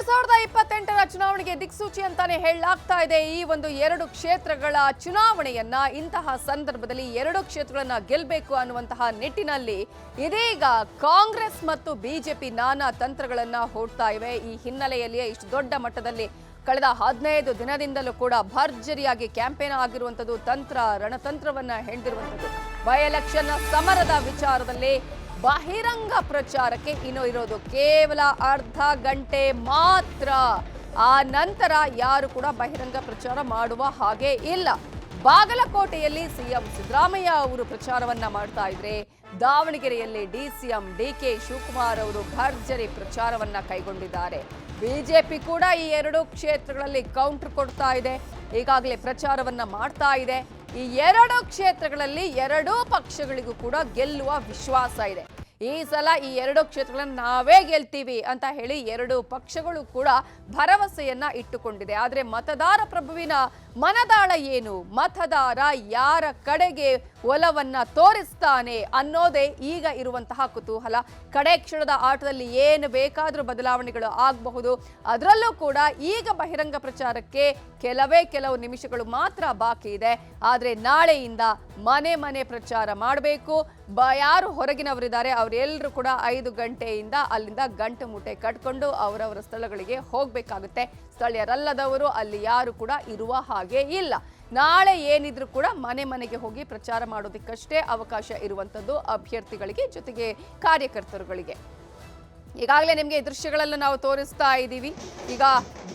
2028ರ ಚುನಾವಣೆಗೆ ದಿಕ್ಸೂಚಿ ಅಂತಾನೆ ಹೇಳಲಾಗ್ತಾ ಇದೆ. ಈ ಒಂದು 2 ಕ್ಷೇತ್ರಗಳ ಚುನಾವಣೆಯನ್ನ ಇಂತಹ ಸಂದರ್ಭದಲ್ಲಿ 2 ಕ್ಷೇತ್ರಗಳನ್ನ ಗೆಲ್ಲಬೇಕು ಅನ್ನುವಂತಹ ನಿಟ್ಟಿನಲ್ಲಿ ಇದೀಗ ಕಾಂಗ್ರೆಸ್ ಮತ್ತು ಬಿಜೆಪಿ ನಾನಾ ತಂತ್ರಗಳನ್ನ ಹೂಡ್ತಾ ಇವೆ. ಈ ಹಿನ್ನೆಲೆಯಲ್ಲಿಯೇ ಇಷ್ಟು ದೊಡ್ಡ ಮಟ್ಟದಲ್ಲಿ ಕಳೆದ 15 ದಿನದಿಂದಲೂ ಕೂಡ ಭರ್ಜರಿಯಾಗಿ ಕ್ಯಾಂಪೇನ್ ಆಗಿರುವಂತದ್ದು, ರಣತಂತ್ರವನ್ನ ಹೆಣೆದಿರುವಂತದ್ದು. ಬೈ ಎಲೆಕ್ಷನ್ ಸಮರದ ವಿಚಾರದಲ್ಲಿ ಬಹಿರಂಗ ಪ್ರಚಾರಕ್ಕೆ ಇನ್ನು ಇರೋದು ಕೇವಲ ಅರ್ಧ ಗಂಟೆ ಮಾತ್ರ. ಆ ನಂತರ ಯಾರು ಕೂಡ ಬಹಿರಂಗ ಪ್ರಚಾರ ಮಾಡುವ ಹಾಗೆ ಇಲ್ಲ. ಬಾಗಲಕೋಟೆಯಲ್ಲಿ ಸಿಎಂ ಸಿದ್ದರಾಮಯ್ಯ ಅವರು ಪ್ರಚಾರವನ್ನ ಮಾಡ್ತಾ ಇದ್ರೆ, ದಾವಣಗೆರೆಯಲ್ಲಿ ಡಿಸಿಎಂ ಡಿಕೆ ಶಿವಕುಮಾರ್ ಅವರು ಭರ್ಜರಿ ಪ್ರಚಾರವನ್ನ ಕೈಗೊಂಡಿದ್ದಾರೆ. ಬಿಜೆಪಿ ಕೂಡ ಈ 2 ಕ್ಷೇತ್ರಗಳಲ್ಲಿ ಕೌಂಟರ್ ಕೊಡ್ತಾ ಇದೆ, ಈಗಾಗಲೇ ಪ್ರಚಾರವನ್ನ ಮಾಡ್ತಾ ಇದೆ. ಈ 2 ಕ್ಷೇತ್ರಗಳಲ್ಲಿ 2 ಪಕ್ಷಗಳಿಗೂ ಕೂಡ ಗೆಲ್ಲುವ ವಿಶ್ವಾಸ ಇದೆ. ಈ ಸಲ ಈ 2 ಕ್ಷೇತ್ರಗಳನ್ನು ನಾವೇ ಗೆಲ್ತೀವಿ ಅಂತ ಹೇಳಿ 2 ಪಕ್ಷಗಳು ಕೂಡ ಭರವಸೆಯನ್ನ ಇಟ್ಟುಕೊಂಡಿದೆ. ಆದರೆ ಮತದಾರ ಪ್ರಭುವಿನ ಮನದಾಳ ಏನು, ಮತದಾರ ಯಾರ ಕಡೆಗೆ ಒಲವನ್ನ ತೋರಿಸ್ತಾನೆ ಅನ್ನೋದೇ ಈಗ ಇರುವಂತಹ ಕುತೂಹಲ. ಕಡೆ ಕ್ಷಣದ ಆಟದಲ್ಲಿ ಏನು ಬೇಕಾದರೂ ಬದಲಾವಣೆಗಳು ಆಗಬಹುದು. ಅದರಲ್ಲೂ ಕೂಡ ಈಗ ಬಹಿರಂಗ ಪ್ರಚಾರಕ್ಕೆ ಕೆಲವು ನಿಮಿಷಗಳು ಮಾತ್ರ ಬಾಕಿ ಇದೆ. ಆದರೆ ನಾಳೆಯಿಂದ ಮನೆ ಪ್ರಚಾರ ಮಾಡಬೇಕು. ಯಾರು ಹೊರಗಿನವರಿದ್ದಾರೆ ಅವರೆಲ್ಲರೂ ಕೂಡ 5 ಗಂಟೆಯಿಂದ ಅಲ್ಲಿಂದ ಗಂಟು ಮೂಟೆ ಕಟ್ಕೊಂಡು ಅವರವರ ಸ್ಥಳಗಳಿಗೆ ಹೋಗಬೇಕಾಗುತ್ತೆ. ಸ್ಥಳೀಯರಲ್ಲದವರು ಅಲ್ಲಿ ಯಾರು ಕೂಡ ಇರುವ ಹಾಗೆ ಇಲ್ಲ. ನಾಳೆ ಏನಿದ್ರು ಕೂಡ ಮನೆಗೆ ಹೋಗಿ ಪ್ರಚಾರ ಮಾಡೋದಕ್ಕಷ್ಟೇ ಅವಕಾಶ ಇರುವಂತದ್ದು ಅಭ್ಯರ್ಥಿಗಳಿಗೆ, ಜೊತೆಗೆ ಕಾರ್ಯಕರ್ತರುಗಳಿಗೆ. ಈಗಾಗಲೇ ನಿಮಗೆ ಈ ದೃಶ್ಯಗಳನ್ನು ನಾವು ತೋರಿಸ್ತಾ ಇದ್ದೀವಿ. ಈಗ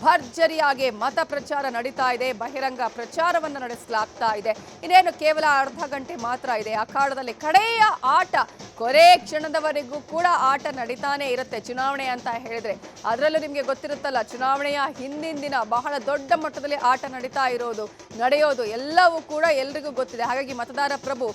ಭರ್ಜರಿಯಾಗಿ ಮತ ಪ್ರಚಾರ ನಡೀತಾ ಇದೆ, ಬಹಿರಂಗ ಪ್ರಚಾರವನ್ನು ನಡೆಸಲಾಗ್ತಾ ಇದೆ. ಇನ್ನೇನು ಕೇವಲ ಅರ್ಧ ಗಂಟೆ ಮಾತ್ರ ಇದೆ. ಅಖಾಡದಲ್ಲಿ ಕಡೆಯ ಆಟ, ಕೊನೆ ಕ್ಷಣದವರೆಗೂ ಕೂಡ ಆಟ ನಡೀತಾನೆ ಇರುತ್ತೆ ಚುನಾವಣೆ ಅಂತ ಹೇಳಿದ್ರೆ. ಅದರಲ್ಲೂ ನಿಮಗೆ ಗೊತ್ತಿರುತ್ತಲ್ಲ, ಚುನಾವಣೆಯ ಹಿಂದಿನ ದಿನ ಬಹಳ ದೊಡ್ಡ ಮಟ್ಟದಲ್ಲಿ ಆಟ ನಡೆಯೋದು ಎಲ್ಲವೂ ಕೂಡ ಎಲ್ರಿಗೂ ಗೊತ್ತಿದೆ. ಹಾಗಾಗಿ ಮತದಾರ ಪ್ರಭು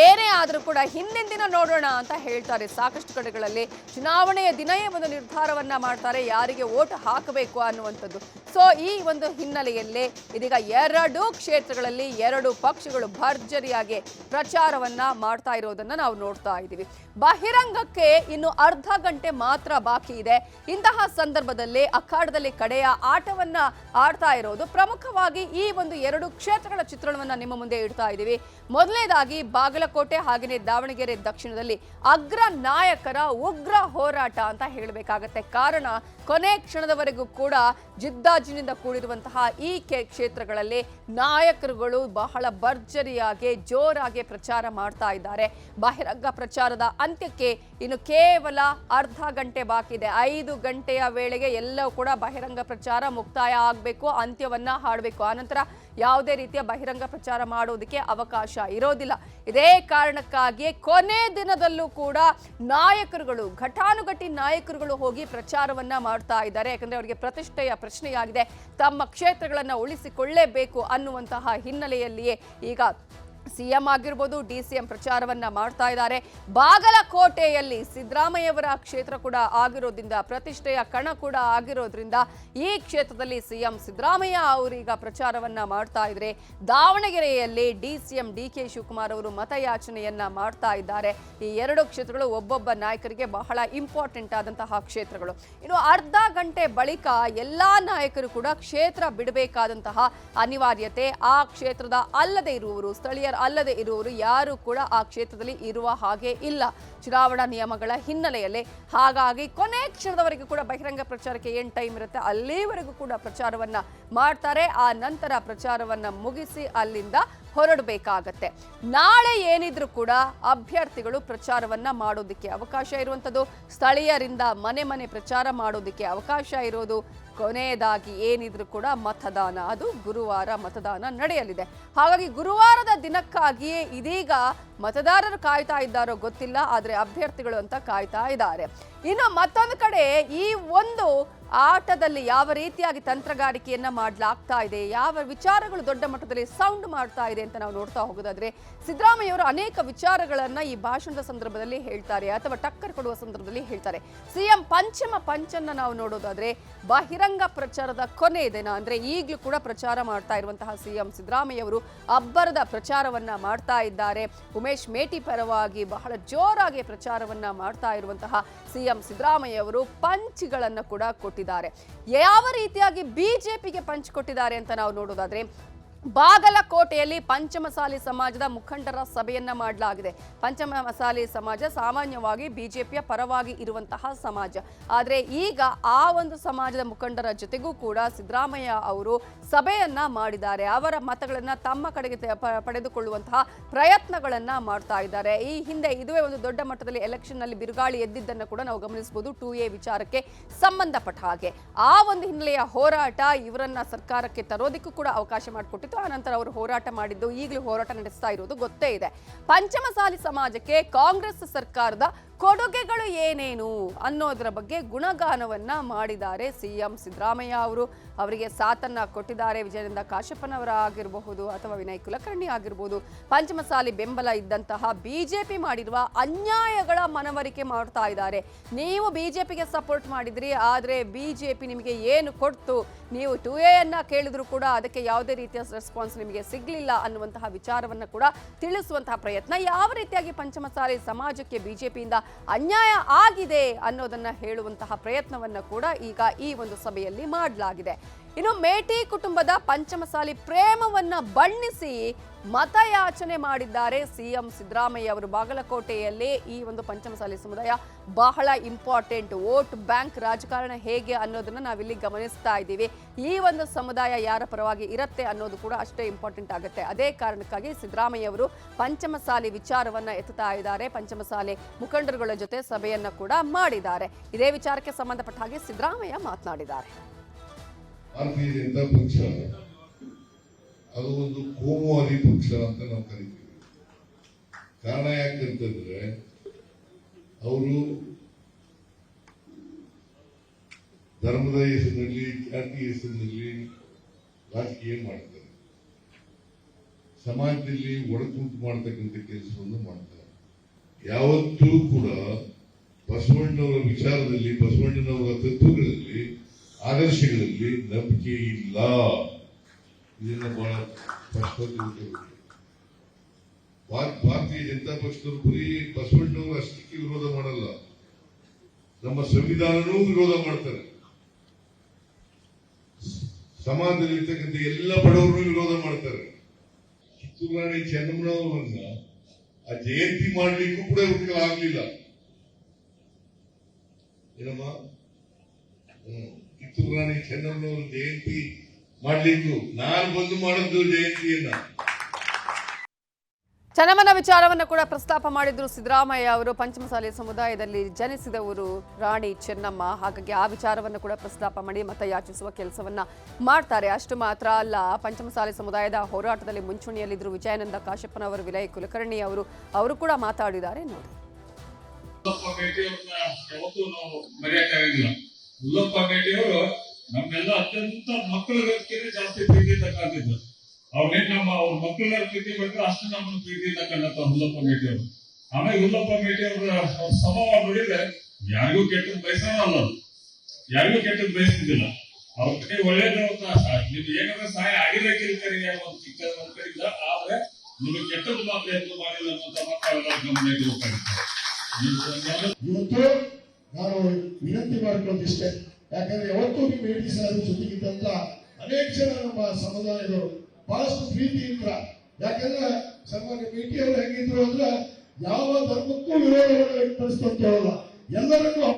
ಏನೇ ಆದರೂ ಕೂಡ ಹಿಂದಿನ ದಿನ ನೋಡೋಣ ಅಂತ ಹೇಳ್ತಾರೆ. ಸಾಕಷ್ಟು ಕಡೆಗಳಲ್ಲಿ ಚುನಾವಣೆಯ ದಿನ ಒಂದು ನಿರ್ಧಾರವನ್ನ ಮಾಡ್ತಾರೆ, ಯಾರಿಗೆ ವೋಟ್ ಹಾಕಬೇಕು ಅನ್ನುವಂಥದ್ದು. ಸೊ ಈ ಒಂದು ಹಿನ್ನೆಲೆಯಲ್ಲಿ ಇದೀಗ 2 ಕ್ಷೇತ್ರಗಳಲ್ಲಿ 2 ಪಕ್ಷಗಳು ಭರ್ಜರಿಯಾಗಿ ಪ್ರಚಾರವನ್ನ ಮಾಡ್ತಾ ಇರೋದನ್ನ ನಾವು ನೋಡ್ತಾ ಇದ್ದೀವಿ. ಬಹಿರಂಗಕ್ಕೆ ಇನ್ನು ಅರ್ಧ ಗಂಟೆ ಮಾತ್ರ ಬಾಕಿ ಇದೆ. ಇಂತಹ ಸಂದರ್ಭದಲ್ಲಿ ಅಖಾಡದಲ್ಲಿ ಕಡೆಯ ಆಟವನ್ನ ಆಡ್ತಾ ಇರೋದು. ಪ್ರಮುಖವಾಗಿ ಈ ಒಂದು 2 ಕ್ಷೇತ್ರಗಳ ಚಿತ್ರಣವನ್ನ ನಿಮ್ಮ ಮುಂದೆ ಇಡ್ತಾ ಇದ್ದೀವಿ. ಮೊದಲನೇದಾಗಿ ಬಾಗಲಕೋಟೆ ಹಾಗೆಯೇ ದಾವಣಗೆರೆ ದಕ್ಷಿಣದಲ್ಲಿ ಅಗ್ರ ನಾಯಕರ ಉಗ್ರ ಹೋರಾಟ ಅಂತ ಹೇಳಬೇಕಾಗತ್ತೆ. ಕಾರಣ ಕೊನೆ ಕ್ಷಣದವರೆಗೂ ಕೂಡ ಜಿದ್ದಾಜಿನಿಂದ ಕೂಡಿರುವಂತಹ ಈ ಕ್ಷೇತ್ರಗಳಲ್ಲಿ ನಾಯಕರುಗಳು ಬಹಳ ಭರ್ಜರಿಯಾಗಿ ಜೋರಾಗಿ ಪ್ರಚಾರ ಮಾಡ್ತಾ ಇದ್ದಾರೆ. ಬಹಿರಂಗ ಪ್ರಚಾರದ ಅಂತ್ಯಕ್ಕೆ ಇನ್ನು ಕೇವಲ ಅರ್ಧ ಗಂಟೆ ಬಾಕಿ ಇದೆ. 5 ಗಂಟೆಯ ವೇಳೆಗೆ ಎಲ್ಲವೂ ಕೂಡ ಬಹಿರಂಗ ಪ್ರಚಾರ ಮುಕ್ತಾಯ ಆಗಬೇಕು, ಅಂತ್ಯವನ್ನ ಹಾಡಬೇಕು. ಆನಂತರ ಯಾವುದೇ ರೀತಿಯ ಬಹಿರಂಗ ಪ್ರಚಾರ ಮಾಡೋದಕ್ಕೆ ಅವಕಾಶ ಇರೋದಿಲ್ಲ. ಇದೇ ಕಾರಣಕ್ಕಾಗಿ ಕೊನೆ ದಿನದಲ್ಲೂ ಕೂಡ ನಾಯಕರುಗಳು, ಘಟಾನುಘಟಿ ನಾಯಕರುಗಳು ಹೋಗಿ ಪ್ರಚಾರವನ್ನ ಮಾಡ್ತಾ ಇದ್ದಾರೆ. ಯಾಕಂದ್ರೆ ಅವರಿಗೆ ಪ್ರತಿಷ್ಠೆಯ ಪ್ರಶ್ನೆಯಾಗಿದೆ, ತಮ್ಮ ಕ್ಷೇತ್ರಗಳನ್ನ ಉಳಿಸಿಕೊಳ್ಳಲೇಬೇಕು ಅನ್ನುವಂತಹ ಹಿನ್ನೆಲೆಯಲ್ಲಿಯೇ ಈಗ ಸಿಎಂ ಆಗಿರ್ಬೋದು, ಡಿಸಿಎಂ ಪ್ರಚಾರವನ್ನ ಮಾಡ್ತಾ ಇದ್ದಾರೆ. ಬಾಗಲಕೋಟೆಯಲ್ಲಿ ಸಿದ್ದರಾಮಯ್ಯವರ ಕ್ಷೇತ್ರ ಕೂಡ ಆಗಿರೋದ್ರಿಂದ, ಪ್ರತಿಷ್ಠೆಯ ಕಣ ಕೂಡ ಆಗಿರೋದ್ರಿಂದ ಈ ಕ್ಷೇತ್ರದಲ್ಲಿ ಸಿಎಂ ಸಿದ್ದರಾಮಯ್ಯ ಅವರೀಗ ಪ್ರಚಾರವನ್ನ ಮಾಡ್ತಾ ಇದ್ದಾರೆ. ದಾವಣಗೆರೆಯಲ್ಲಿ ಡಿಸಿಎಂ ಡಿಕೆ ಶಿವಕುಮಾರ್ ಅವರು ಮತಯಾಚನೆಯನ್ನ ಮಾಡ್ತಾ ಇದ್ದಾರೆ. ಈ 2 ಕ್ಷೇತ್ರಗಳು ಒಬ್ಬೊಬ್ಬ ನಾಯಕರಿಗೆ ಬಹಳ ಇಂಪಾರ್ಟೆಂಟ್ ಆದಂತಹ ಕ್ಷೇತ್ರಗಳು. ಇನ್ನು ಅರ್ಧ ಗಂಟೆ ಬಳಿಕ ಎಲ್ಲಾ ನಾಯಕರು ಕೂಡ ಕ್ಷೇತ್ರ ಬಿಡಬೇಕಾದಂತಹ ಅನಿವಾರ್ಯತೆ, ಆ ಕ್ಷೇತ್ರದ ಅಲ್ಲದೆ ಇರುವವರು, ಸ್ಥಳೀಯರ ಅಲ್ಲದೆ ಇರುವವರು ಯಾರು ಕೂಡ ಆ ಕ್ಷೇತ್ರದಲ್ಲಿ ಇರುವ ಹಾಗೆ ಇಲ್ಲ ಚುನಾವಣಾ ನಿಯಮಗಳ ಹಿನ್ನೆಲೆಯಲ್ಲಿ. ಹಾಗಾಗಿ ಕೊನೆ ಕ್ಷಣದವರೆಗೂ ಕೂಡ ಬಹಿರಂಗ ಪ್ರಚಾರಕ್ಕೆ ಏನು ಟೈಮ್ ಇರುತ್ತೆ ಅಲ್ಲಿವರೆಗೂ ಕೂಡ ಪ್ರಚಾರವನ್ನ ಮಾಡ್ತಾರೆ. ಆ ನಂತರ ಪ್ರಚಾರವನ್ನ ಮುಗಿಸಿ ಅಲ್ಲಿಂದ ಹೊರಡಬೇಕಾಗತ್ತೆ. ನಾಳೆ ಏನಿದ್ರು ಕೂಡ ಅಭ್ಯರ್ಥಿಗಳು ಪ್ರಚಾರವನ್ನ ಮಾಡೋದಕ್ಕೆ ಅವಕಾಶ ಇರುವಂಥದ್ದು, ಸ್ಥಳೀಯರಿಂದ ಮನೆ ಪ್ರಚಾರ ಮಾಡೋದಕ್ಕೆ ಅವಕಾಶ ಇರೋದು. ಕೊನೆಯದಾಗಿ ಏನಿದ್ರು ಕೂಡ ಮತದಾನ, ಅದು ಗುರುವಾರ ಮತದಾನ ನಡೆಯಲಿದೆ. ಹಾಗಾಗಿ ಗುರುವಾರದ ದಿನಕ್ಕಾಗಿಯೇ ಇದೀಗ ಮತದಾರರು ಕಾಯ್ತಾ ಇದ್ದಾರೋ ಗೊತ್ತಿಲ್ಲ, ಆದರೆ ಅಭ್ಯರ್ಥಿಗಳು ಅಂತ ಕಾಯ್ತಾ ಇದ್ದಾರೆ. ಇನ್ನು ಮತ್ತೊಂದು ಕಡೆ ಈ ಒಂದು ಆಟದಲ್ಲಿ ಯಾವ ರೀತಿಯಾಗಿ ತಂತ್ರಗಾರಿಕೆಯನ್ನ ಮಾಡಲಾಗ್ತಾ ಇದೆ, ಯಾವ ವಿಚಾರಗಳು ದೊಡ್ಡ ಮಟ್ಟದಲ್ಲಿ ಸೌಂಡ್ ಮಾಡ್ತಾ ಇದೆ ಅಂತ ನಾವು ನೋಡ್ತಾ ಹೋಗೋದಾದ್ರೆ, ಸಿದ್ದರಾಮಯ್ಯ ಅವರು ಅನೇಕ ವಿಚಾರಗಳನ್ನ ಈ ಭಾಷಣದ ಸಂದರ್ಭದಲ್ಲಿ ಹೇಳ್ತಾರೆ ಅಥವಾ ಟಕ್ಕರ್ ಕೊಡುವ ಸಂದರ್ಭದಲ್ಲಿ ಹೇಳ್ತಾರೆ. ಸಿಎಂ ಪಂಚನ್ನ ನಾವು ನೋಡೋದಾದ್ರೆ ಬಹಿರಂಗ ಪ್ರಚಾರದ ಕೊನೆ ದಿನ ಅಂದ್ರೆ ಈಗಲೂ ಕೂಡ ಪ್ರಚಾರ ಮಾಡ್ತಾ ಇರುವಂತಹ ಸಿಎಂ ಸಿದ್ದರಾಮಯ್ಯ ಅವರು ಅಬ್ಬರದ ಪ್ರಚಾರವನ್ನ ಮಾಡ್ತಾ ಇದ್ದಾರೆ. ಉಮೇಶ್ ಮೇಟಿ ಪರವಾಗಿ ಬಹಳ ಜೋರಾಗಿ ಪ್ರಚಾರವನ್ನ ಮಾಡ್ತಾ ಇರುವಂತಹ ಸಿಎಂ ಸಿದ್ದರಾಮಯ್ಯ ಅವರು ಪಂಚ್ಗಳನ್ನು ಕೂಡ ಕೊಟ್ಟಿದ್ದಾರೆ. ಕೊಟ್ಟಿದ್ದಾರೆ. ಯಾವ ರೀತಿಯಾಗಿ ಬಿಜೆಪಿಗೆ ಪಂಚ್ ಕೊಟ್ಟಿದ್ದಾರೆ ಅಂತ ನಾವು ನೋಡೋದಾದ್ರೆ, ಬಾಗಲಕೋಟೆಯಲ್ಲಿ ಪಂಚಮಸಾಲಿ ಸಮಾಜದ ಮುಖಂಡರ ಸಭೆಯನ್ನ ಮಾಡಲಾಗಿದೆ. ಪಂಚಮಸಾಲಿ ಸಮಾಜ ಸಾಮಾನ್ಯವಾಗಿ ಬಿಜೆಪಿಯ ಪರವಾಗಿ ಇರುವಂತಹ ಸಮಾಜ. ಆದರೆ ಈಗ ಆ ಒಂದು ಸಮಾಜದ ಮುಖಂಡರ ಜೊತೆಗೂ ಕೂಡ ಸಿದ್ದರಾಮಯ್ಯ ಅವರು ಸಭೆಯನ್ನ ಮಾಡಿದ್ದಾರೆ. ಅವರ ಮತಗಳನ್ನ ತಮ್ಮ ಕಡೆಗೆ ಪಡೆದುಕೊಳ್ಳುವಂತಹ ಪ್ರಯತ್ನಗಳನ್ನ ಮಾಡ್ತಾ ಇದ್ದಾರೆ. ಈ ಹಿಂದೆ ಇದುವೇ ಒಂದು ದೊಡ್ಡ ಮಟ್ಟದಲ್ಲಿ ಎಲೆಕ್ಷನ್ ನಲ್ಲಿ ಬಿರುಗಾಳಿ ಎದ್ದಿದ್ದನ್ನು ಕೂಡ ನಾವು ಗಮನಿಸಬಹುದು. 2A ವಿಚಾರಕ್ಕೆ ಸಂಬಂಧಪಟ್ಟ ಹಾಗೆ ಆ ಒಂದು ಹಿನ್ನೆಲೆಯ ಹೋರಾಟ ಇವರನ್ನ ಸರ್ಕಾರಕ್ಕೆ ತರೋದಕ್ಕೂ ಕೂಡ ಅವಕಾಶ ಮಾಡಿಕೊಟ್ಟಿತ್ತು. ಆನಂತರ ಅವರು ಹೋರಾಟ ಮಾಡಿದ್ದು, ಈಗಲೂ ಹೋರಾಟ ನಡೆಸ್ತಾ ಇರುವುದು ಗೊತ್ತೇ ಇದೆ. ಪಂಚಮಸಾಲಿ ಸಮಾಜಕ್ಕೆ ಕಾಂಗ್ರೆಸ್ ಸರ್ಕಾರದ ಕೊಡುಗೆಗಳು ಏನೇನು ಅನ್ನೋದರ ಬಗ್ಗೆ ಗುಣಗಾನವನ್ನ ಮಾಡಿದ್ದಾರೆ ಸಿಎಂ ಸಿದ್ದರಾಮಯ್ಯ ಅವರು. ಅವರಿಗೆ ಸಾಥನ್ನ ಕೊಟ್ಟಿದ್ದಾರೆ. ವಿಜಯನಂದ ಕಾಶಪ್ಪನವರ ಆಗಿರಬಹುದು ಅಥವಾ ವಿನಯ್ ಕುಲಕರ್ಣಿ ಆಗಿರಬಹುದು. ಪಂಚಮಸಾಲಿ ಬೆಂಬಲ ಇದ್ದಂತಹ ಬಿಜೆಪಿ ಮಾಡಿರುವ ಅನ್ಯಾಯಗಳ ಮನವರಿಕೆ ಮಾಡ್ತಾ ಇದ್ದಾರೆ. ನೀವು ಬಿಜೆಪಿಗೆ ಸಪೋರ್ಟ್ ಮಾಡಿದ್ರಿ, ಆದರೆ ಬಿಜೆಪಿ ನಿಮಗೆ ಏನು ಕೊಡ್ತು, ನೀವು 2A ಅನ್ನ ಕೇಳಿದ್ರು ಕೂಡ ಅದಕ್ಕೆ ಯಾವುದೇ ರೀತಿಯ ರೆಸ್ಪಾನ್ಸ್ ನಿಮಗೆ ಸಿಗ್ಲಿಲ್ಲ ಅನ್ನುವಂತಹ ವಿಚಾರವನ್ನ ಕೂಡ ತಿಳಿಸುವಂತಹ ಪ್ರಯತ್ನ, ಯಾವ ರೀತಿಯಾಗಿ ಪಂಚಮಸಾಲಿ ಸಮಾಜಕ್ಕೆ ಬಿಜೆಪಿಯಿಂದ ಅನ್ಯಾಯ ಆಗಿದೆ ಅನ್ನೋದನ್ನ ಹೇಳುವಂತಹ ಪ್ರಯತ್ನವನ್ನ ಕೂಡ ಈಗ ಈ ಒಂದು ಸಭೆಯಲ್ಲಿ ಮಾಡಲಾಗಿದೆ. ಇನ್ನು ಮೇಟಿ ಕುಟುಂಬದ ಪಂಚಮಸಾಲಿ ಪ್ರೇಮವನ್ನ ಬಣ್ಣಿಸಿ ಮತಯಾಚನೆ ಮಾಡಿದ್ದಾರೆ ಸಿಎಂ ಸಿದ್ದರಾಮಯ್ಯ ಅವರು. ಬಾಗಲಕೋಟೆಯಲ್ಲಿ ಈ ಒಂದು ಪಂಚಮಸಾಲಿ ಸಮುದಾಯ ಬಹಳ ಇಂಪಾರ್ಟೆಂಟ್. ವೋಟ್ ಬ್ಯಾಂಕ್ ರಾಜಕಾರಣ ಹೇಗೆ ಅನ್ನೋದನ್ನ ನಾವಿಲ್ಲಿ ಗಮನಿಸ್ತಾ ಇದ್ದೀವಿ. ಈ ಒಂದು ಸಮುದಾಯ ಯಾರ ಪರವಾಗಿ ಇರುತ್ತೆ ಅನ್ನೋದು ಕೂಡ ಅಷ್ಟೇ ಇಂಪಾರ್ಟೆಂಟ್ ಆಗುತ್ತೆ. ಅದೇ ಕಾರಣಕ್ಕಾಗಿ ಸಿದ್ದರಾಮಯ್ಯ ಅವರು ಪಂಚಮಸಾಲಿ ವಿಚಾರವನ್ನ ಎತ್ತುತ್ತಾ ಇದ್ದಾರೆ. ಪಂಚಮಸಾಲಿ ಮುಖಂಡರುಗಳ ಜೊತೆ ಸಭೆಯನ್ನ ಕೂಡ ಮಾಡಿದ್ದಾರೆ. ಇದೇ ವಿಚಾರಕ್ಕೆ ಸಂಬಂಧಪಟ್ಟ ಹಾಗೆ ಸಿದ್ದರಾಮಯ್ಯ ಮಾತನಾಡಿದ್ದಾರೆ. ಭಾರತೀಯ ಜನತಾ ಪಕ್ಷ ಅದು ಒಂದು ಕೋಮುವಾದಿ ಪಕ್ಷ ಅಂತ ನಾವು ಕರಿತೀವಿ. ಕಾರಣ ಯಾಕಂತಂದ್ರೆ ಅವರು ಧರ್ಮದ ಹೆಸರಿನಲ್ಲಿ, ಜಾತಿ ಹೆಸರಿನಲ್ಲಿ ರಾಜಕೀಯ ಮಾಡ್ತಾರೆ. ಸಮಾಜದಲ್ಲಿ ಒಡಕುಂಟು ಮಾಡತಕ್ಕಂಥ ಕೆಲಸವನ್ನು ಮಾಡ್ತಾರೆ. ಯಾವತ್ತೂ ಕೂಡ ಬಸವಣ್ಣನವರ ವಿಚಾರದಲ್ಲಿ, ಬಸವಣ್ಣನವರ ತತ್ವಗಳಲ್ಲಿ, ಆದರ್ಶಗಳಲ್ಲಿ ನಂಬಿಕೆ ಇಲ್ಲ. ಇದನ್ನ ಬಹಳ ಸ್ಪಷ್ಟವಾಗಿ ಭಾರತೀಯ ಜನತಾ ಪಕ್ಷದವರು ಬರೀ ಬಸವಣ್ಣನವರು ಅಷ್ಟಕ್ಕೆ ವಿರೋಧ ಮಾಡಲ್ಲ, ನಮ್ಮ ಸಂವಿಧಾನನೂ ವಿರೋಧ ಮಾಡ್ತಾರೆ. ಸಮಾಜದಲ್ಲಿ ಇರ್ತಕ್ಕಂಥ ಎಲ್ಲ ಬಡವರನ್ನು ವಿರೋಧ ಮಾಡ್ತಾರೆ. ಕಿತ್ತೂರು ರಾಣಿ ಚೆನ್ನಮ್ಮನವರನ್ನ ಆ ಜಯಂತಿ ಮಾಡ್ಲಿಕ್ಕೂ ಕೂಡ ಇವ್ರಿಗೆ ಆಗ್ಲಿಲ್ಲ. ಏನಮ್ಮ, ಕಿತ್ತೂರು ರಾಣಿ ಚೆನ್ನಮ್ಮನವರ ಜಯಂತಿ ಮಾಡ್ಲಿಕ್ಕೂ ನಾನು ಬಂದು ಮಾಡಿದ್ದು ಜಯಂತಿಯನ್ನ. ಚೆನ್ನಮ್ಮನ ವಿಚಾರವನ್ನು ಕೂಡ ಪ್ರಸ್ತಾಪ ಮಾಡಿದ್ರು ಸಿದ್ದರಾಮಯ್ಯ ಅವರು. ಪಂಚಮಸಾಲಿ ಸಮುದಾಯದಲ್ಲಿ ಜನಿಸಿದವರು ರಾಣಿ ಚೆನ್ನಮ್ಮ, ಹಾಗಾಗಿ ಆ ವಿಚಾರವನ್ನು ಕೂಡ ಪ್ರಸ್ತಾಪ ಮಾಡಿ ಮತಯಾಚಿಸುವ ಕೆಲಸವನ್ನ ಮಾಡ್ತಾರೆ. ಅಷ್ಟು ಮಾತ್ರ ಅಲ್ಲ, ಪಂಚಮಸಾಲಿ ಸಮುದಾಯದ ಹೋರಾಟದಲ್ಲಿ ಮುಂಚೂಣಿಯಲ್ಲಿದ್ರು ವಿಜಯನಂದ ಕಾಶಪ್ಪನವರು, ವಿನಯ್ ಕುಲಕರ್ಣಿ ಅವರು ಕೂಡ ಮಾತಾಡಿದ್ದಾರೆ. ನೋಡಿ, ನಮ್ಮೆಲ್ಲ ಅತ್ಯಂತ ಮಕ್ಕಳಿಗೆ ಜಾಸ್ತಿ ಪ್ರೀತಿಯಿಂದ ಕಾದಿದ್ರು. ಅವ್ರೇನ್ ಅವ್ರ ಮಕ್ಕಳ ಪ್ರೀತಿ ಮಾಡಿದ್ರೆ ಅಷ್ಟು ನಮ್ಮನ್ನು ಪ್ರೀತಿಯಿಂದ ಕಂಡತ್ತ ಹುಲ್ಲಪ್ಪ ಮೇಟಿ ಅವರು. ಆಮೇಲೆ ಹುಲ್ಲಪ್ಪ ಮೇಟಿ ಅವರ ಸ್ವಭಾವ ನೋಡಿದ್ರೆ ಯಾರಿಗೂ ಕೆಟ್ಟದ್ ಬಯಸೋಲ್ಲ, ಯಾರಿಗೂ ಕೆಟ್ಟದ್ ಬಯಸ್ತಿದ್ದಿಲ್ಲ. ಅವ್ರ ಕಡೆ ಒಳ್ಳೇದು ನಿಮ್ಗೆ ಏನಾದ್ರೆ ಸಹಾಯ ಆಗಿರಕ್ಕಿರ್ತಾರೆ ಒಂದು ಚಿಕ್ಕ ಕಡೆಯಿಂದ, ಆದ್ರೆ ನಿಮ್ಗೆ ಕೆಟ್ಟದ್ದು ಮಾತ್ರ ಎಂದು ಮಾಡಿಲ್ಲ ಅನ್ನುವಂತ ಮಕ್ಕಳೆಲ್ಲ ಗಮನ ಇಟ್ಬೇಕಾಗುತ್ತೆ. ಇವತ್ತು ನಾನು ವಿನಂತಿ ಮಾಡ್ಕೊಳ್ಳೋದಿಷ್ಟೇ, ಯಾಕಂದ್ರೆ ಯಾವತ್ತೂ ನಿಮ್ಮ ಹೇಳಿ ಸರ್ ಜೊತೆಗಿದ್ದಂತ ಅನೇಕ ಜನ ನಮ್ಮ ಸಮುದಾಯದವರು ಬಹಳಷ್ಟು ಪ್ರೀತಿಯಿಂದ, ಯಾಕಂದ್ರೆ ಸನ್ಮಾನ್ಯ ಭೇಟಿ ಅವರು ಹೆಂಗಿದ್ರು ಅಂದ್ರೆ ಯಾವ ಧರ್ಮಕ್ಕೂ ವಿರೋಧವನ್ನು ವ್ಯಕ್ತಪಡಿಸುವಂತವಲ್ಲ, ಎಲ್ಲರನ್ನೂ.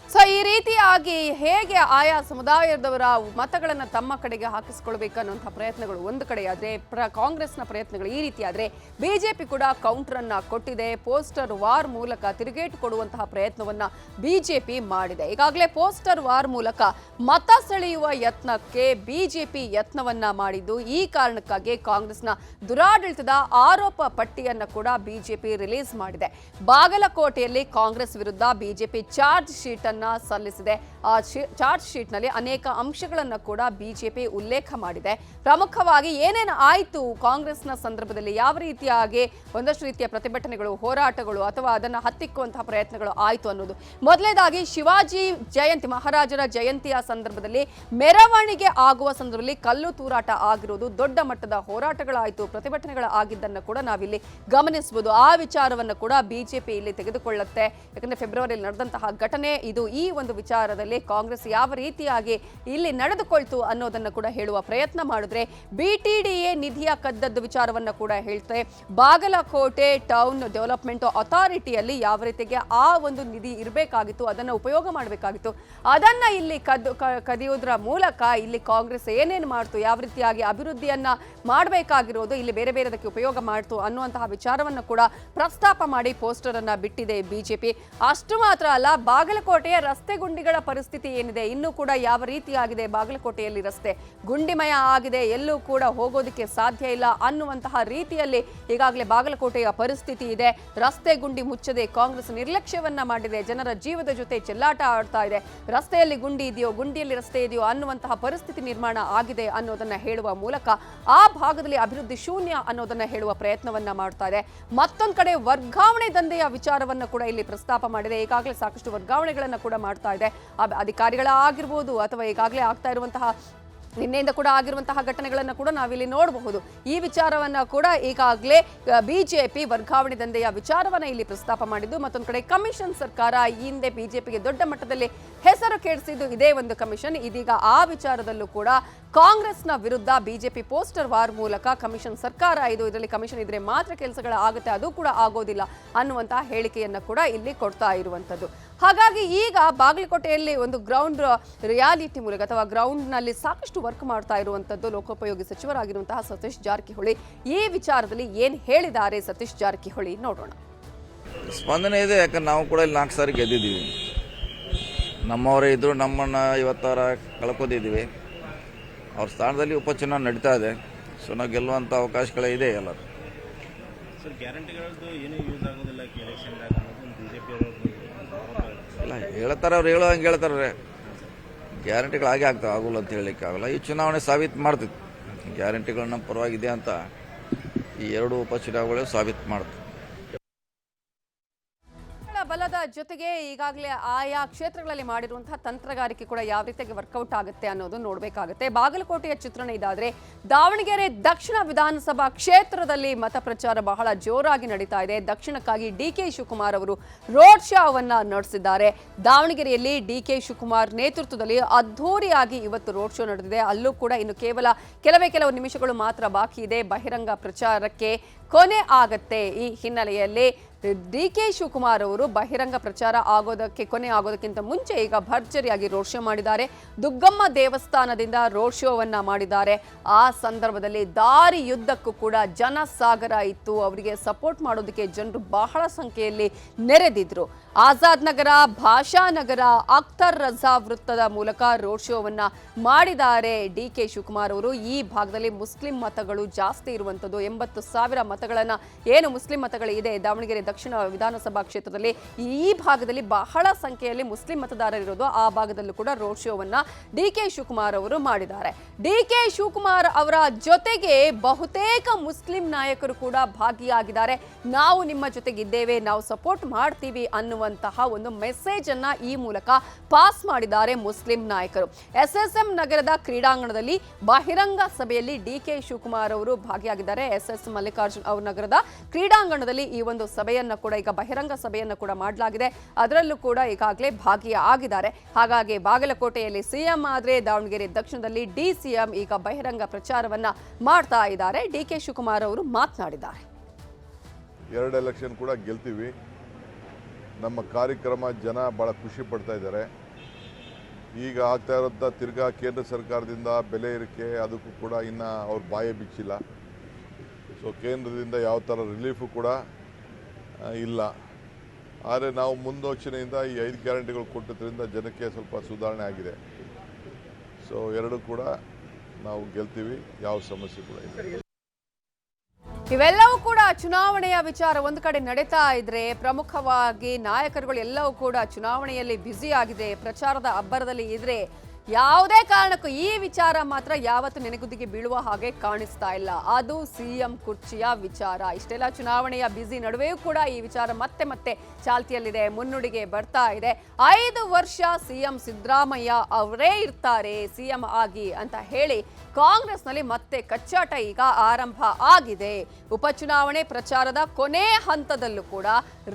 ಸೊ ಈ ರೀತಿಯಾಗಿ ಹೇಗೆ ಆಯಾ ಸಮುದಾಯದವರ ಮತಗಳನ್ನ ತಮ್ಮ ಕಡೆಗೆ ಹಾಕಿಸ್ಕೊಳ್ಬೇಕು ಅನ್ನುವಂತಹ ಪ್ರಯತ್ನಗಳು ಒಂದು ಕಡೆ ಆದ್ರೆ, ಕಾಂಗ್ರೆಸ್ನ ಪ್ರಯತ್ನಗಳು ಈ ರೀತಿ ಆದ್ರೆ, ಬಿಜೆಪಿ ಕೂಡ ಕೌಂಟರ್ ಅನ್ನ ಕೊಟ್ಟಿದೆ. ಪೋಸ್ಟರ್ ವಾರ್ ಮೂಲಕ ತಿರುಗೇಟು ಕೊಡುವಂತಹ ಪ್ರಯತ್ನವನ್ನ ಬಿಜೆಪಿ ಮಾಡಿದೆ. ಈಗಾಗಲೇ ಪೋಸ್ಟರ್ ವಾರ್ ಮೂಲಕ ಮತ ಸೆಳೆಯುವ ಯತ್ನಕ್ಕೆ ಬಿಜೆಪಿ ಯತ್ನವನ್ನ ಮಾಡಿದ್ದು, ಈ ಕಾರಣಕ್ಕಾಗಿ ಕಾಂಗ್ರೆಸ್ನ ದುರಾಡಳಿತದ ಆರೋಪ ಪಟ್ಟಿಯನ್ನ ಕೂಡ ಬಿಜೆಪಿ ರಿಲೀಸ್ ಮಾಡಿದೆ. ಬಾಗಲಕೋಟೆಯಲ್ಲಿ ಕಾಂಗ್ರೆಸ್ ವಿರುದ್ಧ ಬಿಜೆಪಿ ಚಾರ್ಜ್ ಶೀಟ್ ಅನ್ನ ಸಲ್ಲಿಸಿದೆ. ಆ ಚಾರ್ಜ್ ಶೀಟ್ ನಲ್ಲಿ ಅನೇಕ ಅಂಶಗಳನ್ನು ಕೂಡ ಬಿಜೆಪಿ ಉಲ್ಲೇಖ ಮಾಡಿದೆ. ಪ್ರಮುಖವಾಗಿ ಏನೇನು ಆಯಿತು ಕಾಂಗ್ರೆಸ್ನ ಸಂದರ್ಭದಲ್ಲಿ, ಯಾವ ರೀತಿಯಾಗಿ ಒಂದಷ್ಟು ರೀತಿಯ ಪ್ರತಿಭಟನೆಗಳು, ಹೋರಾಟಗಳು ಅಥವಾ ಅದನ್ನು ಹತ್ತಿಕ್ಕುವಂತಹ ಪ್ರಯತ್ನಗಳು ಆಯಿತು ಅನ್ನೋದು. ಮೊದಲನೇದಾಗಿ ಶಿವಾಜಿ ಜಯಂತಿ, ಮಹಾರಾಜರ ಜಯಂತಿಯ ಸಂದರ್ಭದಲ್ಲಿ ಮೆರವಣಿಗೆ ಆಗುವ ಸಂದರ್ಭದಲ್ಲಿ ಕಲ್ಲು ತೂರಾಟ ಆಗಿರುವುದು, ದೊಡ್ಡ ಮಟ್ಟದ ಹೋರಾಟಗಳಾಯಿತು, ಪ್ರತಿಭಟನೆಗಳು ಆಗಿದ್ದನ್ನು ಕೂಡ ನಾವಿಲ್ಲಿ ಗಮನಿಸಬಹುದು. ಆ ವಿಚಾರವನ್ನು ಕೂಡ ಬಿಜೆಪಿ ಇಲ್ಲಿ ತೆಗೆದುಕೊಳ್ಳುತ್ತೆ. ಯಾಕಂದ್ರೆ ಫೆಬ್ರವರಿಯಲ್ಲಿ ನಡೆದಂತಹ ಘಟನೆ ಇದು. ಈ ಒಂದು ವಿಚಾರದಲ್ಲಿ ಕಾಂಗ್ರೆಸ್ ಯಾವ ರೀತಿಯಾಗಿ ಇಲ್ಲಿ ನಡೆದುಕೊಳ್ತು ಅನ್ನೋದನ್ನು ಕೂಡ ಹೇಳುವ ಪ್ರಯತ್ನ ಮಾಡಿದ್ರೆ, BTDA ನಿಧಿಯ ಕದ್ದದ್ದು ವಿಚಾರವನ್ನು ಕೂಡ ಹೇಳ್ತಾರೆ. ಬಾಗಲಕೋಟೆ ಟೌನ್ ಡೆವಲಪ್ಮೆಂಟ್ ಅಥಾರಿಟಿಯಲ್ಲಿ ಯಾವ ರೀತಿಗೆ ಆ ಒಂದು ನಿಧಿ ಇರಬೇಕಾಗಿತ್ತು, ಅದನ್ನು ಉಪಯೋಗ ಮಾಡಬೇಕಾಗಿತ್ತು, ಅದನ್ನ ಇಲ್ಲಿ ಕದಿಯೋದ್ರ ಮೂಲಕ ಇಲ್ಲಿ ಕಾಂಗ್ರೆಸ್ ಏನೇನು ಮಾಡ್ತು, ಯಾವ ರೀತಿಯಾಗಿ ಅಭಿವೃದ್ಧಿಯನ್ನ ಮಾಡಬೇಕಾಗಿರೋದು ಇಲ್ಲಿ ಬೇರೆ ಬೇರೆದಕ್ಕೆ ಉಪಯೋಗ ಮಾಡ್ತು ಅನ್ನುವಂತಹ ವಿಚಾರವನ್ನು ಕೂಡ ಪ್ರಸ್ತಾಪ ಮಾಡಿ ಪೋಸ್ಟರ್ ಅನ್ನ ಬಿಟ್ಟಿದೆ ಬಿಜೆಪಿ. ಅಷ್ಟು ಮಾತ್ರ ಅಲ್ಲ, ಬಾಗಲಕೋಟೆಯ ರಸ್ತೆ ಗುಂಡಿಗಳ ಪರಿಸ್ಥಿತಿ ಏನಿದೆ, ಇನ್ನೂ ಕೂಡ ಯಾವ ರೀತಿಯಾಗಿದೆ ಬಾಗಲಕೋಟೆಯಲ್ಲಿ ರಸ್ತೆ ಗುಂಡಿಮಯ ಆಗಿದೆ, ಎಲ್ಲೂ ಕೂಡ ಹೋಗೋದಕ್ಕೆ ಸಾಧ್ಯ ಇಲ್ಲ ಅನ್ನುವಂತಹ ರೀತಿಯಲ್ಲಿ ಈಗಾಗಲೇ ಬಾಗಲಕೋಟೆಯ ಪರಿಸ್ಥಿತಿ ಇದೆ. ರಸ್ತೆ ಗುಂಡಿ ಮುಚ್ಚದೆ ಕಾಂಗ್ರೆಸ್ ನಿರ್ಲಕ್ಷ್ಯವನ್ನ ಮಾಡಿದೆ, ಜನರ ಜೀವದ ಜೊತೆ ಚೆಲ್ಲಾಟ ಆಡ್ತಾ ಇದೆ. ರಸ್ತೆಯಲ್ಲಿ ಗುಂಡಿ ಇದೆಯೋ, ಗುಂಡಿಯಲ್ಲಿ ರಸ್ತೆ ಇದೆಯೋ ಅನ್ನುವಂತಹ ಪರಿಸ್ಥಿತಿ ನಿರ್ಮಾಣ ಆಗಿದೆ ಅನ್ನೋದನ್ನ ಹೇಳುವ ಮೂಲಕ ಆ ಭಾಗದಲ್ಲಿ ಅಭಿವೃದ್ಧಿ ಶೂನ್ಯ ಅನ್ನೋದನ್ನ ಹೇಳುವ ಪ್ರಯತ್ನವನ್ನ ಮಾಡ್ತಾ ಇದೆ. ಮತ್ತೊಂದು ಕಡೆ ವರ್ಗಾವಣೆ ದಂಧೆಯ ವಿಚಾರವನ್ನು ಕೂಡ ಇಲ್ಲಿ ಪ್ರಸ್ತಾಪ ಮಾಡಿದೆ. ಈಗಾಗಲೇ ಸಾಕಷ್ಟು ವರ್ಗಾವಣೆಗಳನ್ನ ಕೂಡ ಮಾಡ್ತಾ ಇದೆ. ಅಧಿಕಾರಿಗಳಾಗಿರ್ಬೋದು ಅಥವಾ ಈಗಾಗಲೇ ಆಗ್ತಾ ಇರುವಂತಹ ನಿನ್ನೆಯಿಂದ ಕೂಡ ಆಗಿರುವಂತಹ ಘಟನೆಗಳನ್ನು ಕೂಡ ನಾವಿಲ್ಲಿ ನೋಡಬಹುದು. ಈ ವಿಚಾರವನ್ನ ಕೂಡ ಈಗಾಗಲೇ ಬಿಜೆಪಿ ವರ್ಗಾವಣೆ ದಂಧೆಯ ವಿಚಾರವನ್ನ ಇಲ್ಲಿ ಪ್ರಸ್ತಾಪ ಮಾಡಿದ್ದು. ಮತ್ತೊಂದು ಕಡೆ ಕಮಿಷನ್ ಸರ್ಕಾರ ಈ ಹಿಂದೆ ಬಿಜೆಪಿಗೆ ದೊಡ್ಡ ಮಟ್ಟದಲ್ಲಿ ಹೆಸರು ಕೆಡಿಸಿದ್ದು ಇದೇ ಒಂದು ಕಮಿಷನ್. ಇದೀಗ ಆ ವಿಚಾರದಲ್ಲೂ ಕೂಡ ಕಾಂಗ್ರೆಸ್ನ ವಿರುದ್ಧ ಬಿಜೆಪಿ ಪೋಸ್ಟರ್ ವಾರ್ ಮೂಲಕ ಕಮಿಷನ್ ಸರ್ಕಾರ ಇದು, ಇದರಲ್ಲಿ ಕಮಿಷನ್ ಇದ್ರೆ ಮಾತ್ರ ಕೆಲಸಗಳ ಆಗುತ್ತೆ, ಅದು ಕೂಡ ಆಗೋದಿಲ್ಲ ಅನ್ನುವಂತಹ ಹೇಳಿಕೆಯನ್ನ ಕೂಡ ಇಲ್ಲಿ ಕೊಡ್ತಾ ಇರುವಂತದ್ದು. ಹಾಗಾಗಿ ಈಗ ಬಾಗಲಕೋಟೆಯಲ್ಲಿ ಒಂದು ಗ್ರೌಂಡ್ ರಿಯಾಲಿಟಿ ಮೂಲಕ ಅಥವಾ ಗ್ರೌಂಡ್ ನಲ್ಲಿ ಸಾಕಷ್ಟು ವರ್ಕ್ ಮಾಡ್ತಾ ಇರುವಂತದ್ದು ಲೋಕೋಪಯೋಗಿ ಸಚಿವರಾಗಿರುವಂತಹ ಸತೀಶ್ ಜಾರಕಿಹೊಳಿ. ಈ ವಿಚಾರದಲ್ಲಿ ಏನ್ ಹೇಳಿದ್ದಾರೆ ಸತೀಶ್ ಜಾರಕಿಹೊಳಿ ನೋಡೋಣ. ಸ್ಪಂದನೆ ಇದೆ, ಯಾಕಂದ್ರೆ ನಾವು ಕೂಡ ಇಲ್ಲಿ 4 ಸಾರಿ ಗೆದ್ದಿದ್ದೀವಿ. ನಮ್ಮವರೇ ಇದ್ರು, ನಮ್ಮನ್ನು ಇವತ್ತಾರ ಕಳ್ಕೋದಿದ್ದೀವಿ. ಅವ್ರ ಸ್ಥಾನದಲ್ಲಿ ಉಪಚುನಾವಣೆ ನಡೀತಾ ಇದೆ. ಸೊ ನಾವು ಗೆಲ್ಲುವಂಥ ಅವಕಾಶಗಳೇ ಇದೆ ಎಲ್ಲರೂ. ಸರ್, ಗ್ಯಾರಂಟಿಗಳದ್ದು ಏನೂ ಯೂಸ್ ಆಗೋದಿಲ್ಲ ಎಲೆಕ್ಷನ್ದಾಗ ಅನ್ನೋದು ಬಿಜೆಪಿ ಇಲ್ಲ ಹೇಳ್ತಾರೆ, ಅವ್ರು ಹೇಳೋಂಗೆ ಹೇಳ್ತಾರೆ. ಗ್ಯಾರಂಟಿಗಳು ಹಾಗೆ ಆಗ್ತಾವೆ, ಆಗೋಲ್ಲ ಅಂತ ಹೇಳಲಿಕ್ಕೆ ಆಗೋಲ್ಲ. ಈ ಚುನಾವಣೆ ಸಾಬೀತು ಮಾಡ್ತಿತ್ತು ಗ್ಯಾರಂಟಿಗಳು ನಮ್ಮ ಪರವಾಗಿದೆ ಅಂತ. ಈ 2 ಉಪಚುನಾವಣೆಗಳು ಸಾಬೀತು ಮಾಡ್ತು. ಬಲದ ಜೊತೆಗೆ ಈಗಾಗಲೇ ಆಯಾ ಕ್ಷೇತ್ರಗಳಲ್ಲಿ ಮಾಡಿರುವಂತಹ ತಂತ್ರಗಾರಿಕೆ ಕೂಡ ಯಾವ ರೀತಿಯಾಗಿ ವರ್ಕೌಟ್ ಆಗುತ್ತೆ ಅನ್ನೋದು ನೋಡಬೇಕಾಗುತ್ತೆ. ಬಾಗಲಕೋಟೆಯ ಚಿತ್ರಣ ಇದಾದ್ರೆ, ದಾವಣಗೆರೆ ದಕ್ಷಿಣ ವಿಧಾನಸಭಾ ಕ್ಷೇತ್ರದಲ್ಲಿ ಮತ ಪ್ರಚಾರ ಬಹಳ ಜೋರಾಗಿ ನಡೀತಾ ಇದೆ. ದಕ್ಷಿಣಕ್ಕಾಗಿ DK ಶಿವಕುಮಾರ್ ಅವರು ರೋಡ್ ಶೋವನ್ನ ನಡೆಸಿದ್ದಾರೆ. ದಾವಣಗೆರೆಯಲ್ಲಿ DK ಶಿವಕುಮಾರ್ ನೇತೃತ್ವದಲ್ಲಿ ಅದ್ಧೂರಿಯಾಗಿ ಇವತ್ತು ರೋಡ್ ಶೋ ನಡೆದಿದೆ. ಅಲ್ಲೂ ಕೂಡ ಇನ್ನು ಕೆಲವು ನಿಮಿಷಗಳು ಮಾತ್ರ ಬಾಕಿ ಇದೆ, ಬಹಿರಂಗ ಪ್ರಚಾರಕ್ಕೆ ಕೊನೆ ಆಗತ್ತೆ. ಈ ಹಿನ್ನೆಲೆಯಲ್ಲಿ DK ಶಿವಕುಮಾರ್ ಅವರು ಬಹಿರಂಗ ಪ್ರಚಾರ ಕೊನೆ ಆಗೋದಕ್ಕಿಂತ ಮುಂಚೆ ಈಗ ಭರ್ಜರಿಯಾಗಿ ರೋಡ್ ಶೋ ಮಾಡಿದ್ದಾರೆ. ದುಗ್ಗಮ್ಮ ದೇವಸ್ಥಾನದಿಂದ ರೋಡ್ ಶೋವನ್ನ ಮಾಡಿದ್ದಾರೆ. ಆ ಸಂದರ್ಭದಲ್ಲಿ ದಾರಿ ಯುದ್ಧಕ್ಕೂ ಕೂಡ ಜನಸಾಗರ ಇತ್ತು. ಅವರಿಗೆ ಸಪೋರ್ಟ್ ಮಾಡೋದಕ್ಕೆ ಜನರು ಬಹಳ ಸಂಖ್ಯೆಯಲ್ಲಿ ನೆರೆದಿದ್ರು. ಆಜಾದ್ ನಗರ, ಭಾಷಾನಗರ, ಅಖ್ತರ್ ರಜಾ ವೃತ್ತದ ಮೂಲಕ ರೋಡ್ ಶೋವನ್ನ ಮಾಡಿದ್ದಾರೆ DK ಶಿವಕುಮಾರ್ ಅವರು. ಈ ಭಾಗದಲ್ಲಿ ಮುಸ್ಲಿಂ ಮತಗಳು ಜಾಸ್ತಿ ಇರುವಂಥದ್ದು, 80,000 ಮತಗಳನ್ನ ಏನು ಮುಸ್ಲಿಂ ಮತಗಳು ಇದೆ ದಾವಣಗೆರೆ ದಕ್ಷಿಣ ವಿಧಾನಸಭಾ ಕ್ಷೇತ್ರದಲ್ಲಿ, ಈ ಭಾಗದಲ್ಲಿ ಬಹಳ ಸಂಖ್ಯೆಯಲ್ಲಿ ಮುಸ್ಲಿಂ ಮತದಾರರಿರೋದು. ಆ ಭಾಗದಲ್ಲೂ ಕೂಡ ರೋಡ್ ಶೋವನ್ನ DK ಶಿವಕುಮಾರ್ ಅವರು ಮಾಡಿದ್ದಾರೆ. DK ಶಿವಕುಮಾರ್ ಅವರ ಜೊತೆಗೆ ಬಹುತೇಕ ಮುಸ್ಲಿಂ ನಾಯಕರು ಕೂಡ ಭಾಗಿಯಾಗಿದ್ದಾರೆ. ನಾವು ನಿಮ್ಮ ಜೊತೆಗಿದ್ದೇವೆ, ನಾವು ಸಪೋರ್ಟ್ ಮಾಡ್ತೀವಿ ಅನ್ನುವಂತಹ ಒಂದು ಮೆಸೇಜ್ ಅನ್ನ ಈ ಮೂಲಕ ಪಾಸ್ ಮಾಡಿದ್ದಾರೆ ಮುಸ್ಲಿಂ ನಾಯಕರು. SSM ನಗರದ ಕ್ರೀಡಾಂಗಣದಲ್ಲಿ ಬಹಿರಂಗ ಸಭೆಯಲ್ಲಿ DK ಶಿವಕುಮಾರ್ ಅವರು ಭಾಗಿಯಾಗಿದ್ದಾರೆ. SS ಮಲ್ಲಿಕಾರ್ಜುನ್ ಅವರ ನಗರದ ಕ್ರೀಡಾಂಗಣದಲ್ಲಿ ಈ ಒಂದು ಸಭೆಯನ್ನ ಕೂಡ ಈಗ ಬಹಿರಂಗ ಸಭೆಯನ್ನು ಕೂಡ ಮಾಡಲಾಗಿದೆ. ಅದರಲ್ಲೂ ಕೂಡ ಈಗಾಗಲೇ ಭಾಗಿಯಾಗಿದ್ದಾರೆ. ಹಾಗಾಗಿ ಬಾಗಲಕೋಟೆಯಲ್ಲಿ CM ಆದ್ರೆ ದಾವಣಗೆರೆ ದಕ್ಷಿಣದಲ್ಲಿ DCM ಈಗ ಬಹಿರಂಗ ಪ್ರಚಾರವನ್ನ ಮಾಡ್ತಾ ಇದ್ದಾರೆ. DK ಶಿವಕುಮಾರ್ ಅವರು ಮಾತನಾಡಿದ್ದಾರೆ. 2 ಎಲೆಕ್ಷನ್ ಕೂಡ ಗೆಲ್ತೀವಿ. ನಮ್ಮ ಕಾರ್ಯಕ್ರಮ ಜನ ಭಾಳ ಖುಷಿ ಪಡ್ತಾ ಇದ್ದಾರೆ. ಈಗ ಆಗ್ತಾ ಇರೋಂಥ ತಿರ್ಗಾ ಕೇಂದ್ರ ಸರ್ಕಾರದಿಂದ ಬೆಲೆ ಏರಿಕೆ, ಅದಕ್ಕೂ ಕೂಡ ಇನ್ನು ಅವ್ರ ಬಾಯೇ ಬಿಚ್ಚಿಲ್ಲ. ಸೊ ಕೇಂದ್ರದಿಂದ ಯಾವ ಥರ ರಿಲೀಫು ಕೂಡ ಇಲ್ಲ. ಆದರೆ ನಾವು ಮುಂದೋಚನೆಯಿಂದ ಈ 5 ಗ್ಯಾರಂಟಿಗಳು ಕೊಟ್ಟಿದ್ದರಿಂದ ಜನಕ್ಕೆ ಸ್ವಲ್ಪ ಸುಧಾರಣೆ ಆಗಿದೆ. ಸೊ 2 ಕೂಡ ನಾವು ಗೆಲ್ತೀವಿ, ಯಾವ ಸಮಸ್ಯೆ ಕೂಡ ಇಲ್ಲ. ಇವೆಲ್ಲವೂ ಕೂಡ ಚುನಾವಣೆಯ ವಿಚಾರ ಒಂದು ಕಡೆ ನಡೀತಾ ಇದ್ರೆ, ಪ್ರಮುಖವಾಗಿ ನಾಯಕರುಗಳು ಎಲ್ಲವೂ ಕೂಡ ಚುನಾವಣೆಯಲ್ಲಿ ಬ್ಯುಸಿ ಆಗಿದೆ, ಪ್ರಚಾರದ ಅಬ್ಬರದಲ್ಲಿ ಇದ್ರೆ, ಯಾವುದೇ ಕಾರಣಕ್ಕೂ ಈ ವಿಚಾರ ಮಾತ್ರ ಯಾವತ್ತು ನೆನೆಗುದಿಗೆ ಬೀಳುವ ಹಾಗೆ ಕಾಣಿಸ್ತಾ ಇಲ್ಲ. ಅದು ಸಿಎಂ ಕುರ್ಚಿಯ ವಿಚಾರ. ಇಷ್ಟೆಲ್ಲ ಚುನಾವಣೆಯ ಬ್ಯುಸಿ ನಡುವೆಯೂ ಕೂಡ ಈ ವಿಚಾರ ಮತ್ತೆ ಮತ್ತೆ ಚಾಲ್ತಿಯಲ್ಲಿದೆ, ಮುನ್ನುಡಿಗೆ ಬರ್ತಾ ಇದೆ. 5 ವರ್ಷ ಸಿಎಂ ಸಿದ್ದರಾಮಯ್ಯ ಅವರೇ ಇರ್ತಾರೆ ಸಿಎಂ ಆಗಿ ಅಂತ ಹೇಳಿ ಕಾಂಗ್ರೆಸ್ನಲ್ಲಿ ಮತ್ತೆ ಕಚ್ಚಾಟ ಈಗ ಆರಂಭ ಆಗಿದೆ. ಉಪಚುನಾವಣೆ ಪ್ರಚಾರದ ಕೊನೆ ಹಂತದಲ್ಲೂ ಕೂಡ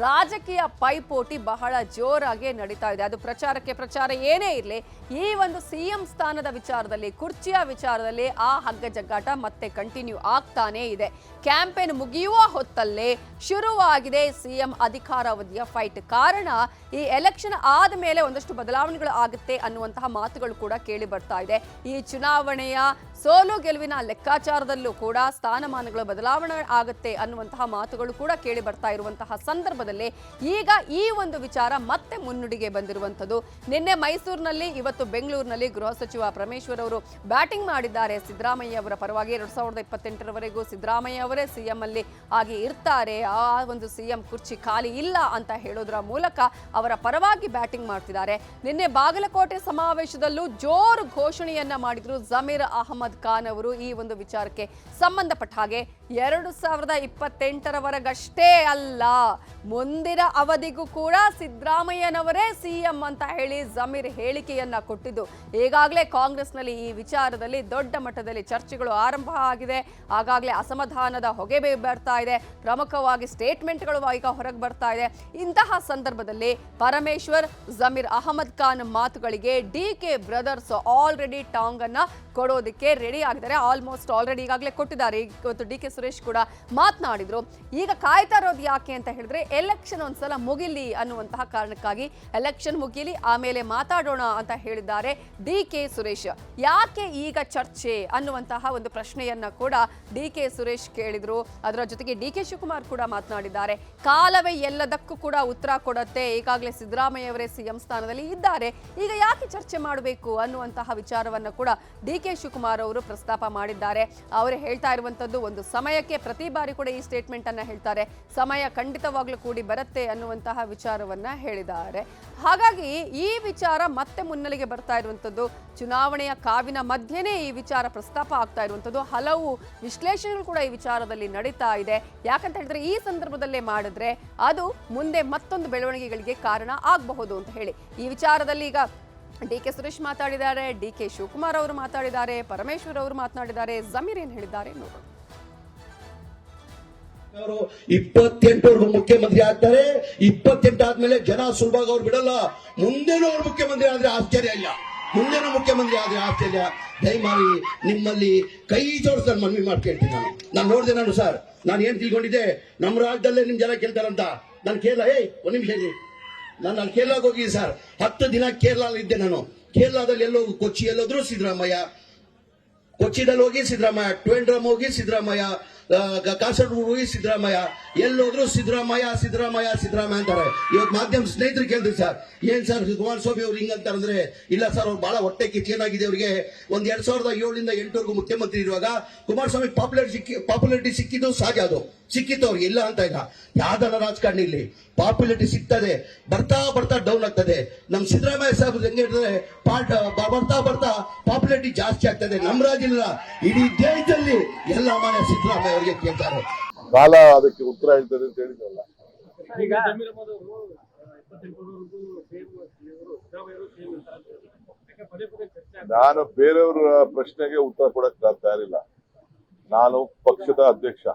ರಾಜಕೀಯ ಪೈಪೋಟಿ ಬಹಳ ಜೋರಾಗಿ ನಡೀತಾ ಇದೆ. ಅದು ಪ್ರಚಾರಕ್ಕೆ ಪ್ರಚಾರ ಏನೇ ಇರಲಿ, ಈ ಒಂದು ಸಿಎಂ ಸ್ಥಾನದ ವಿಚಾರದಲ್ಲಿ, ಕುರ್ಚಿಯ ವಿಚಾರದಲ್ಲಿ ಆ ಹಗ್ಗ ಜಗ್ಗಾಟ ಮತ್ತೆ ಕಂಟಿನ್ಯೂ ಆಗ್ತಾನೇ ಇದೆ. ಕ್ಯಾಂಪೇನ್ ಮುಗಿಯುವ ಹೊತ್ತಲ್ಲೇ ಶುರುವಾಗಿದೆ ಸಿಎಂ ಅಧಿಕಾರಾವಧಿಯ ಫೈಟ್. ಕಾರಣ ಈ ಎಲೆಕ್ಷನ್ ಆದ ಮೇಲೆ ಒಂದಷ್ಟು ಬದಲಾವಣೆಗಳು ಆಗುತ್ತೆ ಅನ್ನುವಂತಹ ಮಾತುಗಳು ಕೂಡ ಕೇಳಿ ಬರ್ತಾ ಇದೆ. ಈ ಚುನಾವಣೆಯ ಸೋಲು ಗೆಲುವಿನ ಲೆಕ್ಕಾಚಾರದಲ್ಲೂ ಕೂಡ ಸ್ಥಾನಮಾನಗಳ ಬದಲಾವಣೆ ಆಗುತ್ತೆ ಅನ್ನುವಂತಹ ಮಾತುಗಳು ಕೂಡ ಕೇಳಿ ಬರ್ತಾ ಇರುವಂತಹ ಸಂದರ್ಭದಲ್ಲಿ ಈಗ ಈ ಒಂದು ವಿಚಾರ ಮತ್ತೆ ಮುನ್ನುಡಿಗೆ ಬಂದಿರುವಂಥದ್ದು. ನಿನ್ನೆ ಮೈಸೂರಿನಲ್ಲಿ, ಇವತ್ತು ಬೆಂಗಳೂರಿನಲ್ಲಿ ಗೃಹ ಸಚಿವ ಪರಮೇಶ್ವರ್ ಅವರು ಬ್ಯಾಟಿಂಗ್ ಮಾಡಿದ್ದಾರೆ ಸಿದ್ದರಾಮಯ್ಯ ಅವರ ಪರವಾಗಿ. 2028ರವರೆಗೂ ಸಿದ್ದರಾಮಯ್ಯ ಅವರೇ ಸಿಎಂ ಅಲ್ಲಿ ಆಗಿ ಇರ್ತಾರೆ, ಆ ಒಂದು ಸಿಎಂ ಕುರ್ಚಿ ಖಾಲಿ ಇಲ್ಲ ಅಂತ ಹೇಳೋದ್ರ ಮೂಲಕ ಅವರ ಪರವಾಗಿ ಬ್ಯಾಟಿಂಗ್ ಮಾಡ್ತಿದ್ದಾರೆ. ನಿನ್ನೆ ಬಾಗಲಕೋಟೆ ಸಮಾವೇಶದಲ್ಲೂ ಜೋರು ಘೋಷಣೆಯನ್ನ ಮಾಡಿದ್ರು ಜಮೀರ್ ಅಹಮದ್ ಖಾನ್ ಅವರು. ಈ ಒಂದು ವಿಚಾರಕ್ಕೆ ಸಂಬಂಧಪಟ್ಟ ಹಾಗೆ 2028ರವರೆಗಷ್ಟೇ ಅಲ್ಲ, ಮುಂದಿನ ಅವಧಿಗೂ ಕೂಡ ಸಿದ್ದರಾಮಯ್ಯನವರೇ ಸಿಎಂ ಅಂತ ಹೇಳಿ ಜಮೀರ್ ಹೇಳಿಕೆಯನ್ನ ಕೊಟ್ಟಿದ್ದು. ಈಗಾಗಲೇ ಕಾಂಗ್ರೆಸ್ನಲ್ಲಿ ಈ ವಿಚಾರದಲ್ಲಿ ದೊಡ್ಡ ಮಟ್ಟದಲ್ಲಿ ಚರ್ಚೆಗಳು ಆರಂಭ ಆಗಿದೆ. ಆಗಾಗಲೇ ಅಸಮಾಧಾನದ ಹೊಗೆ ಬರ್ತಾ ಇದೆ, ಪ್ರಮುಖವಾಗಿ ಸ್ಟೇಟ್ಮೆಂಟ್ಗಳು ಈಗ ಹೊರಗೆ ಬರ್ತಾ ಇದೆ. ಇಂತಹ ಸಂದರ್ಭದಲ್ಲಿ ಪರಮೇಶ್ವರ್, ಜಮೀರ್ ಅಹಮದ್ ಖಾನ್ ಮಾತುಗಳಿಗೆ ಡಿಕೆ ಬ್ರದರ್ಸ್ ಆಲ್ರೆಡಿ ಟಾಂಗ್ ಅನ್ನ ಕೊಡೋದಕ್ಕೆ ರೆಡಿ ಆಗಿದ್ದಾರೆ. ಆಲ್ಮೋಸ್ಟ್ ಆಲ್ರೆಡಿ ಈಗಾಗಲೇ ಕೊಟ್ಟಿದ್ದಾರೆ. ಇವತ್ತು ಡಿಕೆ ಸುರೇಶ್ ಕೂಡ ಮಾತನಾಡಿದ್ರು. ಈಗ ಕಾಯ್ತಾ ಇರೋದು ಯಾಕೆ ಅಂತ ಹೇಳಿದ್ರೆ, ಎಲೆಕ್ಷನ್ ಒಂದ್ಸಲ ಮುಗಿಲಿ ಅನ್ನುವಂತಹ ಕಾರಣಕ್ಕಾಗಿ ಎಲೆಕ್ಷನ್ ಮುಗಿಲಿ ಆಮೇಲೆ ಮಾತಾಡೋಣ ಅಂತ ಹೇಳಿದ್ದಾರೆ ಡಿಕೆ ಸುರೇಶ್. ಯಾಕೆ ಈಗ ಚರ್ಚೆ ಅನ್ನುವಂತಹ ಒಂದು ಪ್ರಶ್ನೆಯನ್ನ ಕೂಡ ಡಿಕೆ ಸುರೇಶ್ ಕೇಳಿದ್ರು. ಅದರ ಜೊತೆಗೆ ಡಿಕೆ ಶಿವಕುಮಾರ್ ಕೂಡ ಮಾತನಾಡಿದ್ದಾರೆ. ಕಾಲವೇ ಎಲ್ಲದಕ್ಕೂ ಕೂಡ ಉತ್ತರ ಕೊಡುತ್ತೆ, ಈಗಾಗಲೇ ಸಿದ್ದರಾಮಯ್ಯ ಅವರೇ ಸಿಎಂ ಸ್ಥಾನದಲ್ಲಿ ಇದ್ದಾರೆ, ಈಗ ಯಾಕೆ ಚರ್ಚೆ ಮಾಡಬೇಕು ಅನ್ನುವಂತಹ ವಿಚಾರವನ್ನ ಕೂಡ ಡಿಕೆ ಶಿವಕುಮಾರ್ ಅವರು ಪ್ರಸ್ತಾಪ ಮಾಡಿದ್ದಾರೆ. ಅವರು ಹೇಳ್ತಾ ಇರುವಂತದ್ದು, ಒಂದು ಸಮಯಕ್ಕೆ ಪ್ರತಿ ಬಾರಿ ಕೂಡ ಈ ಸ್ಟೇಟ್ಮೆಂಟ್ ಅನ್ನ ಹೇಳ್ತಾರೆ, ಸಮಯ ಖಂಡಿತವಾಗ್ಲೂ ಕೂಡಿ ಬರುತ್ತೆ ಅನ್ನುವಂತಹ ವಿಚಾರವನ್ನ ಹೇಳಿದ್ದಾರೆ. ಹಾಗಾಗಿ ಈ ವಿಚಾರ ಮತ್ತೆ ಮುನ್ನೆಲೆಗೆ ಬರ್ತಾ ಇರುವಂತದ್ದು. ಚುನಾವಣೆಯ ಕಾವಿನ ಮಧ್ಯೆನೇ ಈ ವಿಚಾರ ಪ್ರಸ್ತಾಪ ಆಗ್ತಾ ಇರುವಂತದ್ದು. ಹಲವು ವಿಶ್ಲೇಷಣೆಗಳು ಕೂಡ ಈ ವಿಚಾರದಲ್ಲಿ ನಡೀತಾ ಇದೆ. ಯಾಕಂತ ಹೇಳಿದ್ರೆ, ಈ ಸಂದರ್ಭದಲ್ಲೇ ಮಾಡಿದ್ರೆ ಅದು ಮುಂದೆ ಮತ್ತೊಂದು ಬೆಳವಣಿಗೆಗಳಿಗೆ ಕಾರಣ ಆಗಬಹುದು ಅಂತ ಹೇಳಿ ಈ ವಿಚಾರದಲ್ಲಿ ಈಗ ಡಿಕೆ ಸುರೇಶ್ ಮಾತಾಡಿದ್ದಾರೆ, ಡಿಕೆ ಶಿವಕುಮಾರ್ ಅವರು ಮಾತಾಡಿದ್ದಾರೆ, ಪರಮೇಶ್ವರ್ ಅವರು ಮಾತನಾಡಿದ್ದಾರೆ. ಜಮೀರ್ ಏನ್ ಹೇಳಿದ್ದಾರೆ ನೋಡೋಣ. ಅವರು 28ವರೆಗೂ ಮುಖ್ಯಮಂತ್ರಿ ಆಗ್ತಾರೆ. 28 ಆದ್ಮೇಲೆ ಜನ ಸುಲಭವಾಗಿ ಅವ್ರು ಬಿಡಲ್ಲ. ಮುಂದೇನೂ ಅವ್ರು ಮುಖ್ಯಮಂತ್ರಿ ಆದ್ರೆ ಆಶ್ಚರ್ಯ ಇಲ್ಲ, ಮುಂದೇನೂ ಮುಖ್ಯಮಂತ್ರಿ ಆದ್ರೆ ಆಶ್ಚರ್ಯ. ದಯಮಾಡಿ ನಿಮ್ಮಲ್ಲಿ ಕೈ ಜೋಡಿಸಿ ನಾನು ಮನವಿ ಮಾಡ್ಕೇಳ್ತೀನಿ. ನಾನು ನೋಡಿದೆ, ಸರ್ ನಾನು ಏನ್ ತಿಳ್ಕೊಂಡಿದ್ದೆ, ನಮ್ಮ ರಾಜ್ಯದಲ್ಲೇ ನಿಮ್ ಜನ ಕೇಳ್ತಾರಂತ. ನಾನು ಕೇರಳ, ಒಂದ್ ನಿಮಿಷ ಇರಿ, ನಾನು ಅಲ್ಲಿ ಕೇರಳಕ್ಕೆ ಹೋಗಿದ್ದೆ ಸರ್. 10 ದಿನ ಕೇರಳ ಇದ್ದೆ ನಾನು. ಕೇರಳದಲ್ಲಿ ಎಲ್ಲೋ ಕೊಚ್ಚಿ ಎಲ್ಲೋದ್ರು ಸಿದ್ದರಾಮಯ್ಯ, ಕೊಚ್ಚಿದಲ್ಲಿ ಹೋಗಿ ಸಿದ್ದರಾಮಯ್ಯ, ಟ್ವೆಂಡ್ರಮ್ ಹೋಗಿ ಸಿದ್ದರಾಮಯ್ಯ, ಕಾಸರಗೋಡು ಹೋಗಿ ಸಿದ್ದರಾಮಯ್ಯ, ಎಲ್ಲೋದ್ರು ಸಿದ್ದರಾಮಯ್ಯ ಸಿದ್ದರಾಮಯ್ಯ ಸಿದ್ದರಾಮಯ್ಯ ಅಂತಾರೆ. ಇವತ್ತು ಮಾಧ್ಯಮ ಸ್ನೇಹಿತರು ಕೇಳಿದ್ರಿ, ಸರ್ ಏನ್ ಸರ್ ಕುಮಾರಸ್ವಾಮಿ ಅವ್ರು ಹಿಂಗಂತಾರಂದ್ರೆ, ಇಲ್ಲ ಸರ್ ಅವ್ರು ಬಹಳ ಹೊಟ್ಟೆ ಕಿಚ್ಚೇನಾಗಿದೆ ಅವ್ರಿಗೆ. ಒಂದ್ 2007ರಿಂದ 8ವರೆಗೂ ಮುಖ್ಯಮಂತ್ರಿ ಇರುವಾಗ ಕುಮಾರಸ್ವಾಮಿ ಪಾಪ್ಯುಲಾರಿಟಿ ಸಿಕ್ಕಿದ್ದು ಸಹಜ, ಅದು ಸಿಕ್ಕಿತ್ತು ಅವ್ರಿಗೆ, ಇಲ್ಲ ಅಂತ ಇಲ್ಲ. ಯಾವ್ದಾರ ರಾಜಕಾರಣಿ ಇಲ್ಲಿ ಪಾಪ್ಯುಲಾರಿಟಿ ಸಿಗ್ತದೆ, ಬರ್ತಾ ಬರ್ತಾ ಡೌನ್ ಆಗ್ತದೆ. ನಮ್ ಸಿದ್ದರಾಮಯ್ಯ ಸಾಹೇಬ್ ಹೆಂಗೆ ಹೇಳಿದ್ರೆ, ಬರ್ತಾ ಬರ್ತಾ ಪಾಪ್ಯುಲಾರಿಟಿ ಜಾಸ್ತಿ ಆಗ್ತದೆ. ನಮ್ಮ ರಾಜ್ಯ ಇಲ್ಲ, ಇಡೀ ದೇಶದಲ್ಲಿ ಎಲ್ಲ ಮನೆ ಸಿದ್ದರಾಮಯ್ಯ ಅವರಿಗೆ ಕೇಳ್ತಾರೆ. ಕಾಲ ಅದಕ್ಕೆ ಉತ್ತರ ಹೇಳ್ತದೆ ಅಂತ ಹೇಳಿದ್ರಲ್ಲ. ನಾನು ಬೇರೆಯವರ ಪ್ರಶ್ನೆಗೆ ಉತ್ತರ ಕೊಡಕ್ ತಯಾರಿಲ್ಲ. ನಾನು ಪಕ್ಷದ ಅಧ್ಯಕ್ಷ,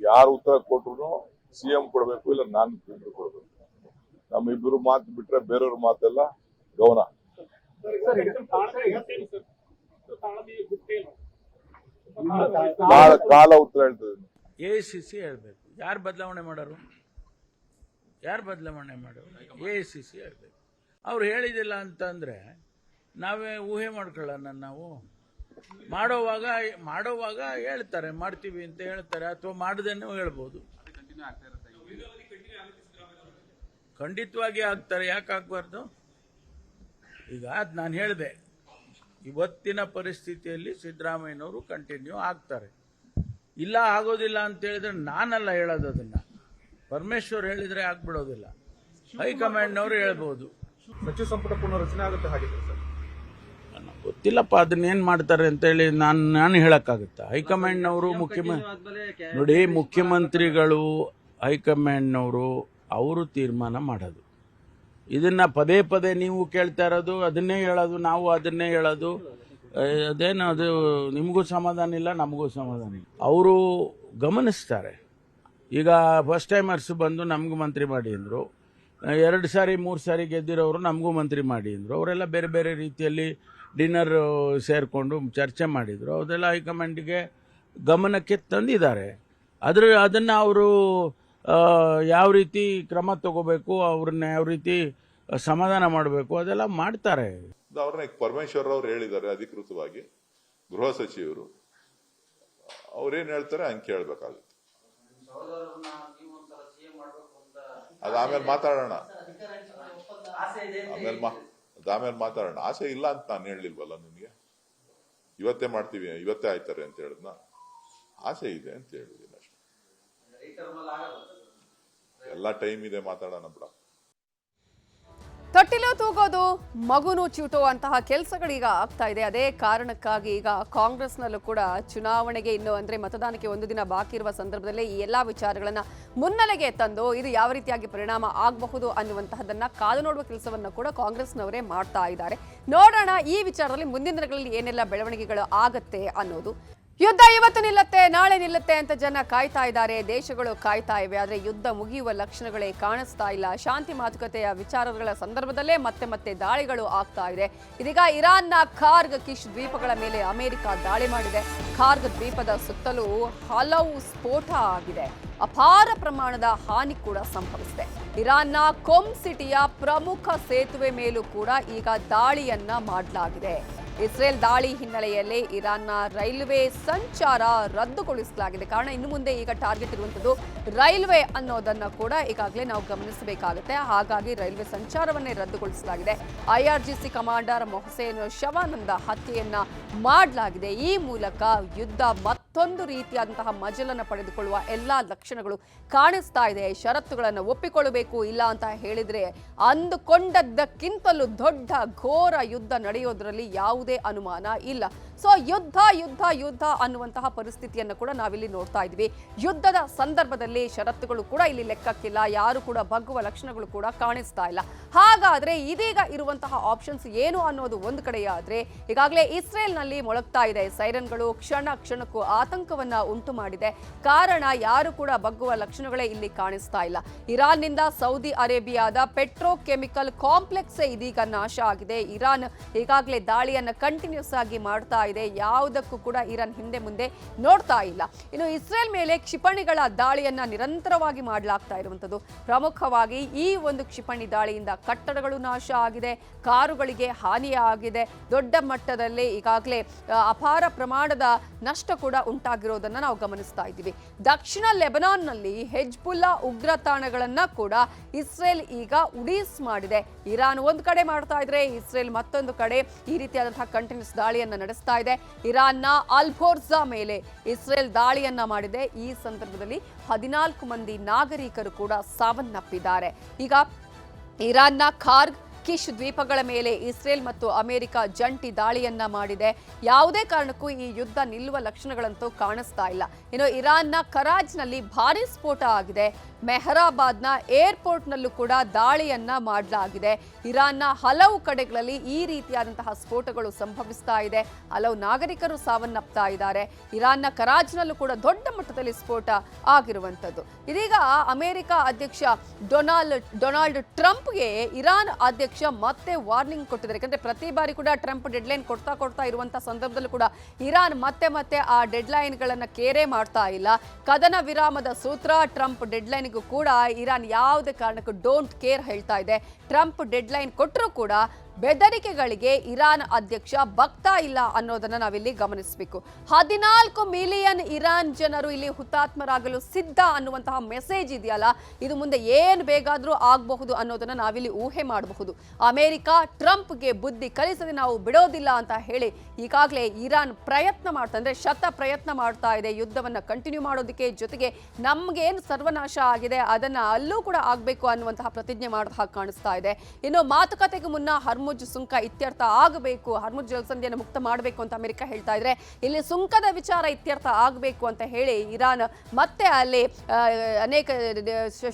ಯಾರು ಉತ್ತರ ಕೊಟ್ರು ಸಿಎಂ ಕೊಡ್ಬೇಕು, ಇಲ್ಲ ನಾನು ಕೊಡ್ಬೇಕು. ನಮ್ಮಿಬ್ಬರು ಮಾತು ಬಿಟ್ರೆ ಬೇರೆಯವ್ರ ಮಾತೆಲ್ಲ ಗೌನ. ಕಾಲ ಉತ್ತರ ಹೇಳ್ತದೆ. AICC ಹೇಳ್ಬೇಕು, ಯಾರು ಬದಲಾವಣೆ ಮಾಡೋರು, AICC ಹೇಳ್ಬೇಕು. ಅವ್ರು ಹೇಳಿದಿಲ್ಲ ಅಂತಂದ್ರೆ ನಾವೇ ಊಹೆ ಮಾಡ್ಕೊಳ್ಳೋಣ. ನಾವು ಮಾಡೋವಾಗ ಹೇಳ್ತಾರೆ ಮಾಡ್ತೀವಿ ಅಂತ ಹೇಳ್ತಾರೆ, ಅಥವಾ ಮಾಡದೇನೋ ಹೇಳ್ಬೋದು. ಖಂಡಿತವಾಗಿ ಆಗ್ತಾರೆ, ಯಾಕೆ ಆಗ್ಬಾರ್ದು? ಈಗ ನಾನು ಹೇಳಿದೆ, ಇವತ್ತಿನ ಪರಿಸ್ಥಿತಿಯಲ್ಲಿ ಸಿದ್ದರಾಮಯ್ಯನವರು ಕಂಟಿನ್ಯೂ ಆಗ್ತಾರೆ. ಇಲ್ಲ ಆಗೋದಿಲ್ಲ ಅಂತ ಹೇಳಿದ್ರೆ ನಾನಲ್ಲ ಹೇಳೋದು, ಅದನ್ನ ಪರಮೇಶ್ವರ್ ಹೇಳಿದ್ರೆ ಆಗ್ಬಿಡೋದಿಲ್ಲ, ಹೈಕಮಾಂಡ್ನವರು ಹೇಳ್ಬೋದು. ಸಚಿವ ಸಂಪುಟ ಪುನರ್ರಚನೆ ಆಗುತ್ತೆ ಹಾಗಿದ್ರೆ ಸರ್? ಗೊತ್ತಿಲ್ಲಪ್ಪ ಅದನ್ನೇನು ಮಾಡ್ತಾರೆ ಅಂತೇಳಿ ನಾನು ಹೇಳೋಕ್ಕಾಗುತ್ತಾ? ಹೈಕಮಾಂಡ್ನವರು ನೋಡಿ, ಮುಖ್ಯಮಂತ್ರಿಗಳು ಹೈಕಮಾಂಡ್ನವರು ಅವರು ತೀರ್ಮಾನ ಮಾಡೋದು. ಇದನ್ನು ಪದೇ ಪದೇ ನೀವು ಕೇಳ್ತಾ ಇರೋದು, ಅದನ್ನೇ ಹೇಳೋದು, ನಾವು ಅದನ್ನೇ ಹೇಳೋದು, ಅದೇನು ಅದು ನಿಮಗೂ ಸಮಾಧಾನ ಇಲ್ಲ, ನಮಗೂ ಸಮಾಧಾನ ಇಲ್ಲ. ಅವರು ಗಮನಿಸ್ತಾರೆ. ಈಗ ಫಸ್ಟ್ ಟೈಮರ್ಸ್ ಬಂದು ನಮಗೂ ಮಂತ್ರಿ ಮಾಡಿ ಅಂದರು, 2 ಸಾರಿ 3 ಸಾರಿ ಗೆದ್ದಿರೋರು ನಮಗೂ ಮಂತ್ರಿ ಮಾಡಿ ಅಂದರು. ಅವರೆಲ್ಲ ಬೇರೆ ಬೇರೆ ರೀತಿಯಲ್ಲಿ ಡಿನ್ನರ್ ಸೇರಿಕೊಂಡು ಚರ್ಚೆ ಮಾಡಿದರು. ಅದೆಲ್ಲ ಹೈಕಮಾಂಡಿಗೆ ಗಮನಕ್ಕೆ ತಂದಿದ್ದಾರೆ. ಅದನ್ನು ಅವರು ಯಾವ ರೀತಿ ಕ್ರಮ ತಗೋಬೇಕು, ಅವ್ರನ್ನ ಯಾವ ರೀತಿ ಸಮಾಧಾನ ಮಾಡಬೇಕು ಅದೆಲ್ಲ ಮಾಡ್ತಾರೆ. ಅವ್ರನ್ನ ಪರಮೇಶ್ವರ್ ಅವರು ಹೇಳಿದ್ದಾರೆ ಅಧಿಕೃತವಾಗಿ, ಗೃಹ ಸಚಿವರು. ಅವ್ರೇನು ಹೇಳ್ತಾರೆ ಹಂಗೆ ಕೇಳಬೇಕಾಗುತ್ತೆ. ಅದು ಆಮೇಲೆ ಮಾತಾಡೋಣ, ಆಮೇಲೆ ಮಾತಾಡೋಣ. ಆಸೆ ಇಲ್ಲ ಅಂತ ನಾನು ಹೇಳಲಿಲ್ವಲ್ಲ ನಿಮಗೆ. ಇವತ್ತೇ ಮಾಡ್ತೀವಿ, ಇವತ್ತೇ ಆಯ್ತಾರೆ ಅಂತ ಹೇಳಿದ್ನ. ಆಸೆ ಇದೆ ಅಂತ ಹೇಳಿದ್ದೀನಿ ಅಷ್ಟೇ. ಎಲ್ಲ ಟೈಮ್ ಇದೆ, ಮಾತಾಡೋಣ ಬಿಡ. ತೊಟ್ಟಿಲು ತೂಗೋದು, ಮಗುನು ಚಿವುಟುವಂತಹ ಕೆಲಸಗಳೀಗ ಆಗ್ತಾ ಇದೆ. ಅದೇ ಕಾರಣಕ್ಕಾಗಿ ಈಗ ಕಾಂಗ್ರೆಸ್ನಲ್ಲೂ ಕೂಡ ಚುನಾವಣೆಗೆ ಇನ್ನು ಅಂದರೆ ಮತದಾನಕ್ಕೆ 1 ದಿನ ಬಾಕಿ ಇರುವ ಸಂದರ್ಭದಲ್ಲೇ ಈ ಎಲ್ಲ ವಿಚಾರಗಳನ್ನು ಮುನ್ನೆಲೆಗೆ ತಂದು ಇದು ಯಾವ ರೀತಿಯಾಗಿ ಪರಿಣಾಮ ಆಗಬಹುದು ಅನ್ನುವಂತಹದನ್ನ ಕಾದು ನೋಡುವ ಕೆಲಸವನ್ನು ಕೂಡ ಕಾಂಗ್ರೆಸ್ನವರೇ ಮಾಡ್ತಾ ಇದ್ದಾರೆ. ನೋಡೋಣ ಈ ವಿಚಾರದಲ್ಲಿ ಮುಂದಿನ ದಿನಗಳಲ್ಲಿ ಏನೆಲ್ಲ ಬೆಳವಣಿಗೆಗಳು ಆಗತ್ತೆ ಅನ್ನೋದು. ಯುದ್ಧ ಇವತ್ತು ನಿಲ್ಲತ್ತೆ, ನಾಳೆ ನಿಲ್ಲತ್ತೆ ಅಂತ ಜನ ಕಾಯ್ತಾ ಇದ್ದಾರೆ, ದೇಶಗಳು ಕಾಯ್ತಾ ಇವೆ. ಆದರೆ ಯುದ್ಧ ಮುಗಿಯುವ ಲಕ್ಷಣಗಳೇ ಕಾಣಿಸ್ತಾ ಇಲ್ಲ. ಶಾಂತಿ ಮಾತುಕತೆಯ ವಿಚಾರಗಳ ಸಂದರ್ಭದಲ್ಲೇ ಮತ್ತೆ ದಾಳಿಗಳು ಆಗ್ತಾ ಇದೆ. ಇದೀಗ ಇರಾನ್ನ ಖಾರ್ಗ್ ಕಿಶ್ ದ್ವೀಪಗಳ ಮೇಲೆ ಅಮೆರಿಕ ದಾಳಿ ಮಾಡಿದೆ. ಖಾರ್ಗ್ ದ್ವೀಪದ ಸುತ್ತಲೂ ಹಲವು ಸ್ಫೋಟ ಆಗಿದೆ. ಅಪಾರ ಪ್ರಮಾಣದ ಹಾನಿ ಕೂಡ ಸಂಭವಿಸಿದೆ. ಇರಾನ್ನ ಕೊಮ್ ಸಿಟಿಯ ಪ್ರಮುಖ ಸೇತುವೆ ಮೇಲೂ ಕೂಡ ಈಗ ದಾಳಿಯನ್ನ ಮಾಡಲಾಗಿದೆ. ಇಸ್ರೇಲ್ ದಾಳಿ ಹಿನ್ನೆಲೆಯಲ್ಲಿ ಇರಾನ್ನ ರೈಲ್ವೆ ಸಂಚಾರ ರದ್ದುಗೊಳಿಸಲಾಗಿದೆ. ಕಾರಣ ಇನ್ನು ಮುಂದೆ ಈಗ ಟಾರ್ಗೆಟ್ ಇರುವಂಥದ್ದು ರೈಲ್ವೆ ಅನ್ನೋದನ್ನು ಕೂಡ ಈಗಾಗಲೇ ನಾವು ಗಮನಿಸಬೇಕಾಗುತ್ತೆ. ಹಾಗಾಗಿ ರೈಲ್ವೆ ಸಂಚಾರವನ್ನೇ ರದ್ದುಗೊಳಿಸಲಾಗಿದೆ. IRGC ಕಮಾಂಡರ್ ಮೊಹಸೇನ್ ಶವಾನಂದ ಹತ್ಯೆಯನ್ನ ಮಾಡಲಾಗಿದೆ. ಈ ಮೂಲಕ ಯುದ್ಧ ಮತ್ತೊಂದು ರೀತಿಯಾದಂತಹ ಮಜಲನ್ನು ಪಡೆದುಕೊಳ್ಳುವ ಎಲ್ಲಾ ಲಕ್ಷಣಗಳು ಕಾಣಿಸ್ತಾ ಇದೆ. ಷರತ್ತುಗಳನ್ನು ಒಪ್ಪಿಕೊಳ್ಳಬೇಕು, ಇಲ್ಲ ಅಂತ ಹೇಳಿದ್ರೆ ಅಂದುಕೊಂಡದ್ದಕ್ಕಿಂತಲೂ ದೊಡ್ಡ ಘೋರ ಯುದ್ಧ ನಡೆಯೋದ್ರಲ್ಲಿ ಯಾವುದೇ ಅನುಮಾನ ಇಲ್ಲ. ಸೊ ಯುದ್ಧ ಅನ್ನುವಂತಹ ಪರಿಸ್ಥಿತಿಯನ್ನು ಕೂಡ ನಾವಿಲ್ಲಿ ನೋಡ್ತಾ ಇದ್ವಿ. ಯುದ್ಧದ ಸಂದರ್ಭದಲ್ಲಿ ಷರತ್ತುಗಳು ಕೂಡ ಇಲ್ಲಿ ಲೆಕ್ಕಕ್ಕಿಲ್ಲ, ಯಾರು ಕೂಡ ಬಗ್ಗುವ ಲಕ್ಷಣಗಳು ಕೂಡ ಕಾಣಿಸ್ತಾ ಇಲ್ಲ. ಹಾಗಾದ್ರೆ ಇದೀಗ ಇರುವಂತಹ ಆಪ್ಷನ್ಸ್ ಏನು ಅನ್ನೋದು ಒಂದು ಕಡೆಯಾದ್ರೆ, ಈಗಾಗಲೇ ಇಸ್ರೇಲ್ನಲ್ಲಿ ಮೊಳಗ್ತಾ ಇದೆ ಸೈರನ್ಗಳು. ಕ್ಷಣಕ್ಕೂ ಆತಂಕವನ್ನ ಉಂಟು ಮಾಡಿದೆ. ಕಾರಣ ಯಾರು ಕೂಡ ಬಗ್ಗುವ ಲಕ್ಷಣಗಳೇ ಇಲ್ಲಿ ಕಾಣಿಸ್ತಾ ಇಲ್ಲ. ಇರಾನ್ನಿಂದ ಸೌದಿ ಅರೇಬಿಯಾದ ಪೆಟ್ರೋಕೆಮಿಕಲ್ ಕಾಂಪ್ಲೆಕ್ಸ್ ಇದೀಗ ನಾಶ ಆಗಿದೆ. ಇರಾನ್ ಈಗಾಗಲೇ ದಾಳಿಯನ್ನ ಕಂಟಿನ್ಯೂಸ್ ಆಗಿ ಮಾಡ್ತಾ ಇದೆ. ಯಾವುದಕ್ಕೂ ಕೂಡ ಇರಾನ್ ಹಿಂದೆ ಮುಂದೆ ನೋಡ್ತಾ ಇಲ್ಲ. ಇನ್ನು ಇಸ್ರೇಲ್ ಮೇಲೆ ಕ್ಷಿಪಣಿಗಳ ದಾಳಿಯನ್ನ ನಿರಂತರವಾಗಿ ಮಾಡಲಾಗ್ತಾ ಇರುವಂತದ್ದು. ಪ್ರಮುಖವಾಗಿ ಈ ಒಂದು ಕ್ಷಿಪಣಿ ದಾಳಿಯಿಂದ ಕಟ್ಟಡಗಳು ನಾಶ ಆಗಿದೆ, ಕಾರುಗಳಿಗೆ ಹಾನಿಯಾಗಿದೆ. ದೊಡ್ಡ ಮಟ್ಟದಲ್ಲಿ ಈಗಾಗಲೇ ಅಪಾರ ಪ್ರಮಾಣದ ನಷ್ಟ ಕೂಡ ಉಂಟಾಗಿರೋದನ್ನ ನಾವು ಗಮನಿಸ್ತಾ ಇದ್ದೀವಿ. ದಕ್ಷಿಣ ಲೆಬನಾನ್ನಲ್ಲಿ ಹೆಜ್ಬುಲ್ಲಾ ಉಗ್ರ ತಾಣಗಳನ್ನ ಕೂಡ ಇಸ್ರೇಲ್ ಈಗ ಉಡೀಸ್ ಮಾಡಿದೆ. ಇರಾನ್ ಒಂದು ಕಡೆ ಮಾಡ್ತಾ ಇದ್ರೆ, ಇಸ್ರೇಲ್ ಮತ್ತೊಂದು ಕಡೆ ಈ ರೀತಿಯಾದಂತಹ ಕಂಟಿನ್ಯೂಸ್ ದಾಳಿಯನ್ನ ನಡೆಸ್ತಾ ಇದೆ. ಇರಾನ್ನ ಅಲ್ಫೋರ್ಜಾ ಮೇಲೆ ಇಸ್ರೇಲ್ ದಾಳಿಯನ್ನ ಮಾಡಿದೆ. ಈ ಸಂದರ್ಭದಲ್ಲಿ 14 ಮಂದಿ ನಾಗರಿಕರು ಕೂಡ ಸಾವನ್ನಪ್ಪಿದ್ದಾರೆ. ಈಗ ಇರಾನ್ನ ಖಾರ್ಗ್ ಕಿಶ್ ದ್ವೀಪಗಳ ಮೇಲೆ ಇಸ್ರೇಲ್ ಮತ್ತು ಅಮೆರಿಕ ಜಂಟಿ ದಾಳಿಯನ್ನ ಮಾಡಿದೆ. ಯಾವುದೇ ಕಾರಣಕ್ಕೂ ಈ ಯುದ್ಧ ನಿಲ್ಲುವ ಲಕ್ಷಣಗಳಂತೂ ಕಾಣಿಸ್ತಾ ಇಲ್ಲ. ಇನ್ನು ಇರಾನ್ನ ಕರಾಜ್ನಲ್ಲಿ ಭಾರೀ ಸ್ಫೋಟ ಆಗಿದೆ. ಮೆಹರಾಬಾದ್ನ ಏರ್ಪೋರ್ಟ್ನಲ್ಲೂ ಕೂಡ ದಾಳಿಯನ್ನ ಮಾಡಲಾಗಿದೆ. ಇರಾನ್ನ ಹಲವು ಕಡೆಗಳಲ್ಲಿ ಈ ರೀತಿಯಾದಂತಹ ಸ್ಫೋಟಗಳು ಸಂಭವಿಸ್ತಾ ಇದೆ. ಹಲವು ನಾಗರಿಕರು ಸಾವನ್ನಪ್ತಾ ಇದ್ದಾರೆ. ಇರಾನ್ನ ಕರಾಜ್ನಲ್ಲೂ ಕೂಡ ದೊಡ್ಡ ಮಟ್ಟದಲ್ಲಿ ಸ್ಫೋಟ ಆಗಿರುವಂಥದ್ದು. ಇದೀಗ ಅಮೆರಿಕ ಅಧ್ಯಕ್ಷ ಡೊನಾಲ್ಡ್ ಟ್ರಂಪ್ಗೆ ಇರಾನ್ ಅಧ್ಯಕ್ಷ ಮತ್ತೆ ವಾರ್ನಿಂಗ್ ಕೊಟ್ಟಿದ್ದಾರೆ. ಯಾಕಂದ್ರೆ ಪ್ರತಿ ಬಾರಿ ಕೂಡ ಟ್ರಂಪ್ ಡೆಡ್ಲೈನ್ ಕೊಡ್ತಾ ಇರುವಂತಹ ಸಂದರ್ಭದಲ್ಲೂ ಕೂಡ ಇರಾನ್ ಮತ್ತೆ ಆ ಡೆಡ್ಲೈನ್ಗಳನ್ನು ಕೇರೆ ಮಾಡ್ತಾ ಇಲ್ಲ. ಕದನ ವಿರಾಮದ ಸೂತ್ರ ಟ್ರಂಪ್ ಡೆಡ್ಲೈನ್ ಕೂಡ ಇರಾನ್ ಯಾವುದೇ ಕಾರಣಕ್ಕೂ ಡೋಂಟ್ ಕೇರ್ ಹೇಳ್ತಾ ಇದೆ. ಟ್ರಂಪ್ ಡೆಡ್ಲೈನ್ ಕೊಟ್ಟರೂ ಕೂಡ ಬೆದರಿಕೆಗಳಿಗೆ ಇರಾನ್ ಅಧ್ಯಕ್ಷ ಬಗ್ತಾ ಇಲ್ಲ ಅನ್ನೋದನ್ನ ನಾವಿಲ್ಲಿ ಗಮನಿಸಬೇಕು. 14 ಮಿಲಿಯನ್ ಇರಾನ್ ಜನರು ಇಲ್ಲಿ ಹುತಾತ್ಮರಾಗಲು ಸಿದ್ಧ ಅನ್ನುವಂತಹ ಮೆಸೇಜ್ ಇದೆಯಲ್ಲ, ಇದು ಮುಂದೆ ಏನು ಬೇಕಾದರೂ ಆಗಬಹುದು ಅನ್ನೋದನ್ನ ನಾವಿಲ್ಲಿ ಊಹೆ ಮಾಡಬಹುದು. ಅಮೆರಿಕ ಟ್ರಂಪ್ಗೆ ಬುದ್ಧಿ ಕಲಿಸದೆ ನಾವು ಬಿಡೋದಿಲ್ಲ ಅಂತ ಹೇಳಿ ಈಗಾಗಲೇ ಇರಾನ್ ಪ್ರಯತ್ನ ಮಾಡ್ತಾ ಅಂದ್ರೆ ಶತ ಪ್ರಯತ್ನ ಮಾಡ್ತಾ ಇದೆ ಯುದ್ಧವನ್ನ ಕಂಟಿನ್ಯೂ ಮಾಡೋದಕ್ಕೆ. ಜೊತೆಗೆ ನಮ್ಗೇನು ಸರ್ವನಾಶ ಆಗಿದೆ ಅದನ್ನ ಅಲ್ಲೂ ಕೂಡ ಆಗಬೇಕು ಅನ್ನುವಂತಹ ಪ್ರತಿಜ್ಞೆ ಮಾಡಿದ ಹಾಗೆ ಕಾಣಿಸ್ತಾ ಇದೆ. ಇನ್ನು ಮಾತುಕತೆಗೆ ಮುನ್ನ ಹರ್ಮುಜ್ ಸುಂಕ ಇತ್ಯರ್ಥ ಆಗಬೇಕು, ಹರ್ಮುಜ್ ಜಲಸಂಧಿಯನ್ನು ಮುಕ್ತ ಮಾಡಬೇಕು ಅಂತ ಅಮೆರಿಕ ಹೇಳ್ತಾ ಇದ್ರೆ, ಇಲ್ಲಿ ಸುಂಕದ ವಿಚಾರ ಇತ್ಯರ್ಥ ಆಗಬೇಕು ಅಂತ ಹೇಳಿ ಇರಾನ್ ಮತ್ತೆ ಅಲ್ಲಿ ಅನೇಕ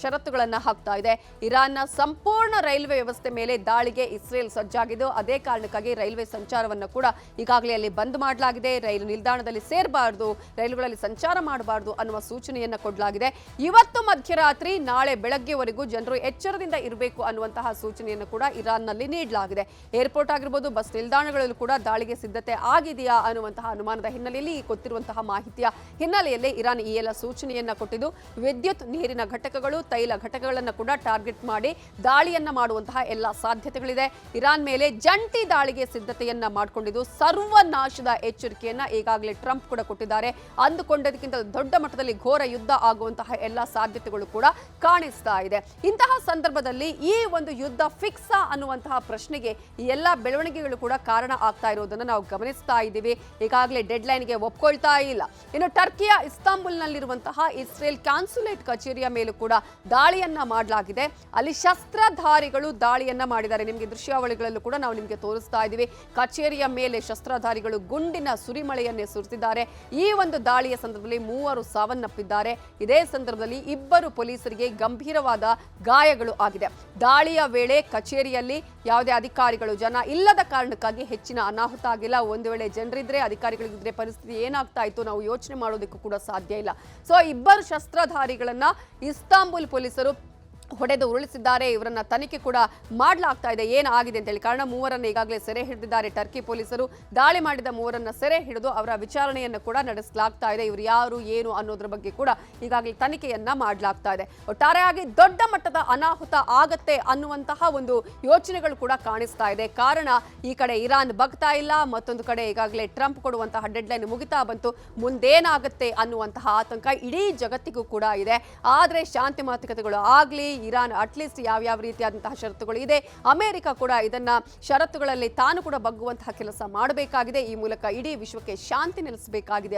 ಷರತ್ತುಗಳನ್ನ ಹಾಕ್ತಾ ಇದೆ. ಇರಾನ್ನ ಸಂಪೂರ್ಣ ರೈಲ್ವೆ ವ್ಯವಸ್ಥೆ ಮೇಲೆ ದಾಳಿಗೆ ಇಸ್ರೇಲ್ ಸಜ್ಜಾಗಿದ್ದು, ಅದೇ ಕಾರಣಕ್ಕಾಗಿ ರೈಲ್ವೆ ಸಂಚಾರವನ್ನು ಕೂಡ ಈಗಾಗಲೇ ಅಲ್ಲಿ ಬಂದ್ ಮಾಡಲಾಗಿದೆ. ರೈಲು ನಿಲ್ದಾಣದಲ್ಲಿ ಸೇರಬಾರದು, ರೈಲುಗಳಲ್ಲಿ ಸಂಚಾರ ಮಾಡಬಾರದು ಅನ್ನುವ ಸೂಚನೆಯನ್ನ ಕೊಡಲಾಗಿದೆ. ಇವತ್ತು ಮಧ್ಯರಾತ್ರಿ ನಾಳೆ ಬೆಳಗ್ಗೆವರೆಗೂ ಜನರು ಎಚ್ಚರದಿಂದ ಇರಬೇಕು ಅನ್ನುವಂತಹ ಸೂಚನೆಯನ್ನು ಕೂಡ ಇರಾನ್ನಲ್ಲಿ ನೀಡಲಾಗಿದೆ. ಏರ್ಪೋರ್ಟ್ ಆಗಿರ್ಬೋದು, ಬಸ್ ನಿಲ್ದಾಣಗಳಲ್ಲೂ ಕೂಡ ದಾಳಿಗೆ ಸಿದ್ಧತೆ ಆಗಿದೆಯಾ ಅನ್ನುವಂತಹ ಅನುಮಾನದ ಹಿನ್ನೆಲೆಯಲ್ಲಿ ಗೊತ್ತಿರುವಂತಹ ಮಾಹಿತಿಯ ಹಿನ್ನೆಲೆಯಲ್ಲಿ ಇರಾನ್ ಈ ಎಲ್ಲ ಸೂಚನೆಯನ್ನ ಕೊಟ್ಟಿದ್ದು, ವಿದ್ಯುತ್, ನೀರಿನ ಘಟಕಗಳು, ತೈಲ ಘಟಕಗಳನ್ನು ಕೂಡ ಟಾರ್ಗೆಟ್ ಮಾಡಿ ದಾಳಿಯನ್ನ ಮಾಡುವಂತಹ ಎಲ್ಲ ಸಾಧ್ಯತೆಗಳಿದೆ. ಇರಾನ್ ಮೇಲೆ ಜಂಟಿ ದಾಳಿಗೆ ಸಿದ್ಧತೆಯನ್ನ ಮಾಡಿಕೊಂಡಿದ್ದು, ಸರ್ವನಾಶದ ಎಚ್ಚರಿಕೆಯನ್ನ ಈಗಾಗಲೇ ಟ್ರಂಪ್ ಕೂಡ ಕೊಟ್ಟಿದ್ದಾರೆ. ಅಂದುಕೊಂಡದಕ್ಕಿಂತ ದೊಡ್ಡ ಮಟ್ಟದಲ್ಲಿ ಘೋರ ಯುದ್ಧ ಆಗುವಂತಹ ಎಲ್ಲ ಸಾಧ್ಯತೆಗಳು ಕೂಡ ಕಾಣಿಸ್ತಾ ಇದೆ. ಇಂತಹ ಸಂದರ್ಭದಲ್ಲಿ ಈ ಒಂದು ಯುದ್ಧ ಫಿಕ್ಸಾ ಅನ್ನುವಂತಹ ಪ್ರಶ್ನೆಗೆ ಈ ಎಲ್ಲ ಬೆಳವಣಿಗೆಗಳು ಕೂಡ ಕಾರಣ ಆಗ್ತಾ ಇರೋದನ್ನು ನಾವು ಗಮನಿಸ್ತಾ ಇದ್ದೀವಿ. ಈಗಾಗಲೇ ಡೆಡ್ ಲೈನ್ಗೆ ಒಪ್ಕೊಳ್ತಾ ಇಲ್ಲ. ಇನ್ನು ಟರ್ಕಿಯ ಇಸ್ತಾಂಬುಲ್ನಲ್ಲಿರುವಂತಹ ಇಸ್ರೇಲ್ ಕಾನ್ಸುಲೇಟ್ ಕಚೇರಿಯ ಮೇಲೂ ಕೂಡ ದಾಳಿಯನ್ನ ಮಾಡಲಾಗಿದೆ. ಅಲ್ಲಿ ಶಸ್ತ್ರಧಾರಿಗಳು ದಾಳಿಯನ್ನ ಮಾಡಿದ್ದಾರೆ. ನಿಮಗೆ ದೃಶ್ಯಾವಳಿಗಳಲ್ಲೂ ಕೂಡ ನಾವು ನಿಮಗೆ ತೋರಿಸ್ತಾ ಇದ್ದೀವಿ. ಕಚೇರಿಯ ಮೇಲೆ ಶಸ್ತ್ರಧಾರಿಗಳು ಗುಂಡಿನ ಸುರಿಮಳೆಯನ್ನೇ ಸುರಿಸಿದ್ದಾರೆ. ಈ ಒಂದು ದಾಳಿಯ ಸಂದರ್ಭದಲ್ಲಿ 3 ಸಾವನ್ನಪ್ಪಿದ್ದಾರೆ. ಇದೇ ಸಂದರ್ಭದಲ್ಲಿ 2 ಪೊಲೀಸರಿಗೆ ಗಂಭೀರವಾದ ಗಾಯಗಳು ಆಗಿದೆ. ದಾಳಿಯ ವೇಳೆ ಕಚೇರಿಯಲ್ಲಿ ಯಾವುದೇ ಅಧಿಕಾರಿಗಳು ಜನ ಇಲ್ಲದ ಕಾರಣಕ್ಕಾಗಿ ಹೆಚ್ಚಿನ ಅನಾಹುತ ಆಗಿಲ್ಲ. ಒಂದು ವೇಳೆ ಜನರಿದ್ರೆ, ಅಧಿಕಾರಿಗಳಿದ್ರೆ ಪರಿಸ್ಥಿತಿ ಏನಾಗ್ತಾ ಇತ್ತು ನಾವು ಯೋಚನೆ ಮಾಡೋದಕ್ಕೂ ಕೂಡ ಸಾಧ್ಯ ಇಲ್ಲ. ಸೊ 2 ಶಸ್ತ್ರಧಾರಿಗಳನ್ನ ಇಸ್ತಾಂಬುಲ್ ಪೊಲೀಸರು ಹೊಡೆದು ಉರುಳಿಸಿದ್ದಾರೆ. ಇವರನ್ನ ತನಿಖೆ ಕೂಡ ಮಾಡಲಾಗ್ತಾ ಇದೆ ಏನಾಗಿದೆ ಅಂತ ಹೇಳಿ. ಕಾರಣ 3ರನ್ನ ಈಗಾಗಲೇ ಸೆರೆ ಹಿಡಿದಿದ್ದಾರೆ ಟರ್ಕಿ ಪೊಲೀಸರು. ದಾಳಿ ಮಾಡಿದ 3ರನ್ನ ಸೆರೆ ಹಿಡಿದು ಅವರ ವಿಚಾರಣೆಯನ್ನು ಕೂಡ ನಡೆಸಲಾಗ್ತಾ ಇದೆ. ಇವರು ಯಾರು ಏನು ಅನ್ನೋದ್ರ ಬಗ್ಗೆ ಕೂಡ ಈಗಾಗಲೇ ತನಿಖೆಯನ್ನ ಮಾಡಲಾಗ್ತಾ ಇದೆ. ಒಟ್ಟಾರೆಯಾಗಿ ದೊಡ್ಡ ಮಟ್ಟದ ಅನಾಹುತ ಆಗತ್ತೆ ಅನ್ನುವಂತಹ ಒಂದು ಯೋಚನೆಗಳು ಕೂಡ ಕಾಣಿಸ್ತಾ ಇದೆ. ಕಾರಣ ಈ ಕಡೆ ಇರಾನ್ ಬಗ್ತಾ ಇಲ್ಲ, ಮತ್ತೊಂದು ಕಡೆ ಈಗಾಗಲೇ ಟ್ರಂಪ್ ಕೊಡುವಂತಹ ಡೆಡ್ ಲೈನ್ ಮುಗಿತಾ ಬಂತು. ಮುಂದೇನಾಗುತ್ತೆ ಅನ್ನುವಂತಹ ಆತಂಕ ಇಡೀ ಜಗತ್ತಿಗೂ ಕೂಡ ಇದೆ. ಆದ್ರೆ ಶಾಂತಿ ಮಾತುಕತೆಗಳು ಆಗ್ಲಿ, ಇರಾನ್ ಅಟ್ಲೀಸ್ಟ್ ಯಾವ ರೀತಿಯಾದಂತಹ ಷರತ್ತುಗಳು ಇದೆ, ಅಮೆರಿಕ ಕೂಡ ಇದನ್ನ ಷರತ್ತುಗಳಲ್ಲಿ ತಾನು ಕೂಡ ಬಗ್ಗುವಂತಹ ಕೆಲಸ ಮಾಡಬೇಕಾಗಿದೆ. ಈ ಮೂಲಕ ಇಡೀ ವಿಶ್ವಕ್ಕೆ ಶಾಂತಿ ನೆಲೆಸಬೇಕಾಗಿದೆ.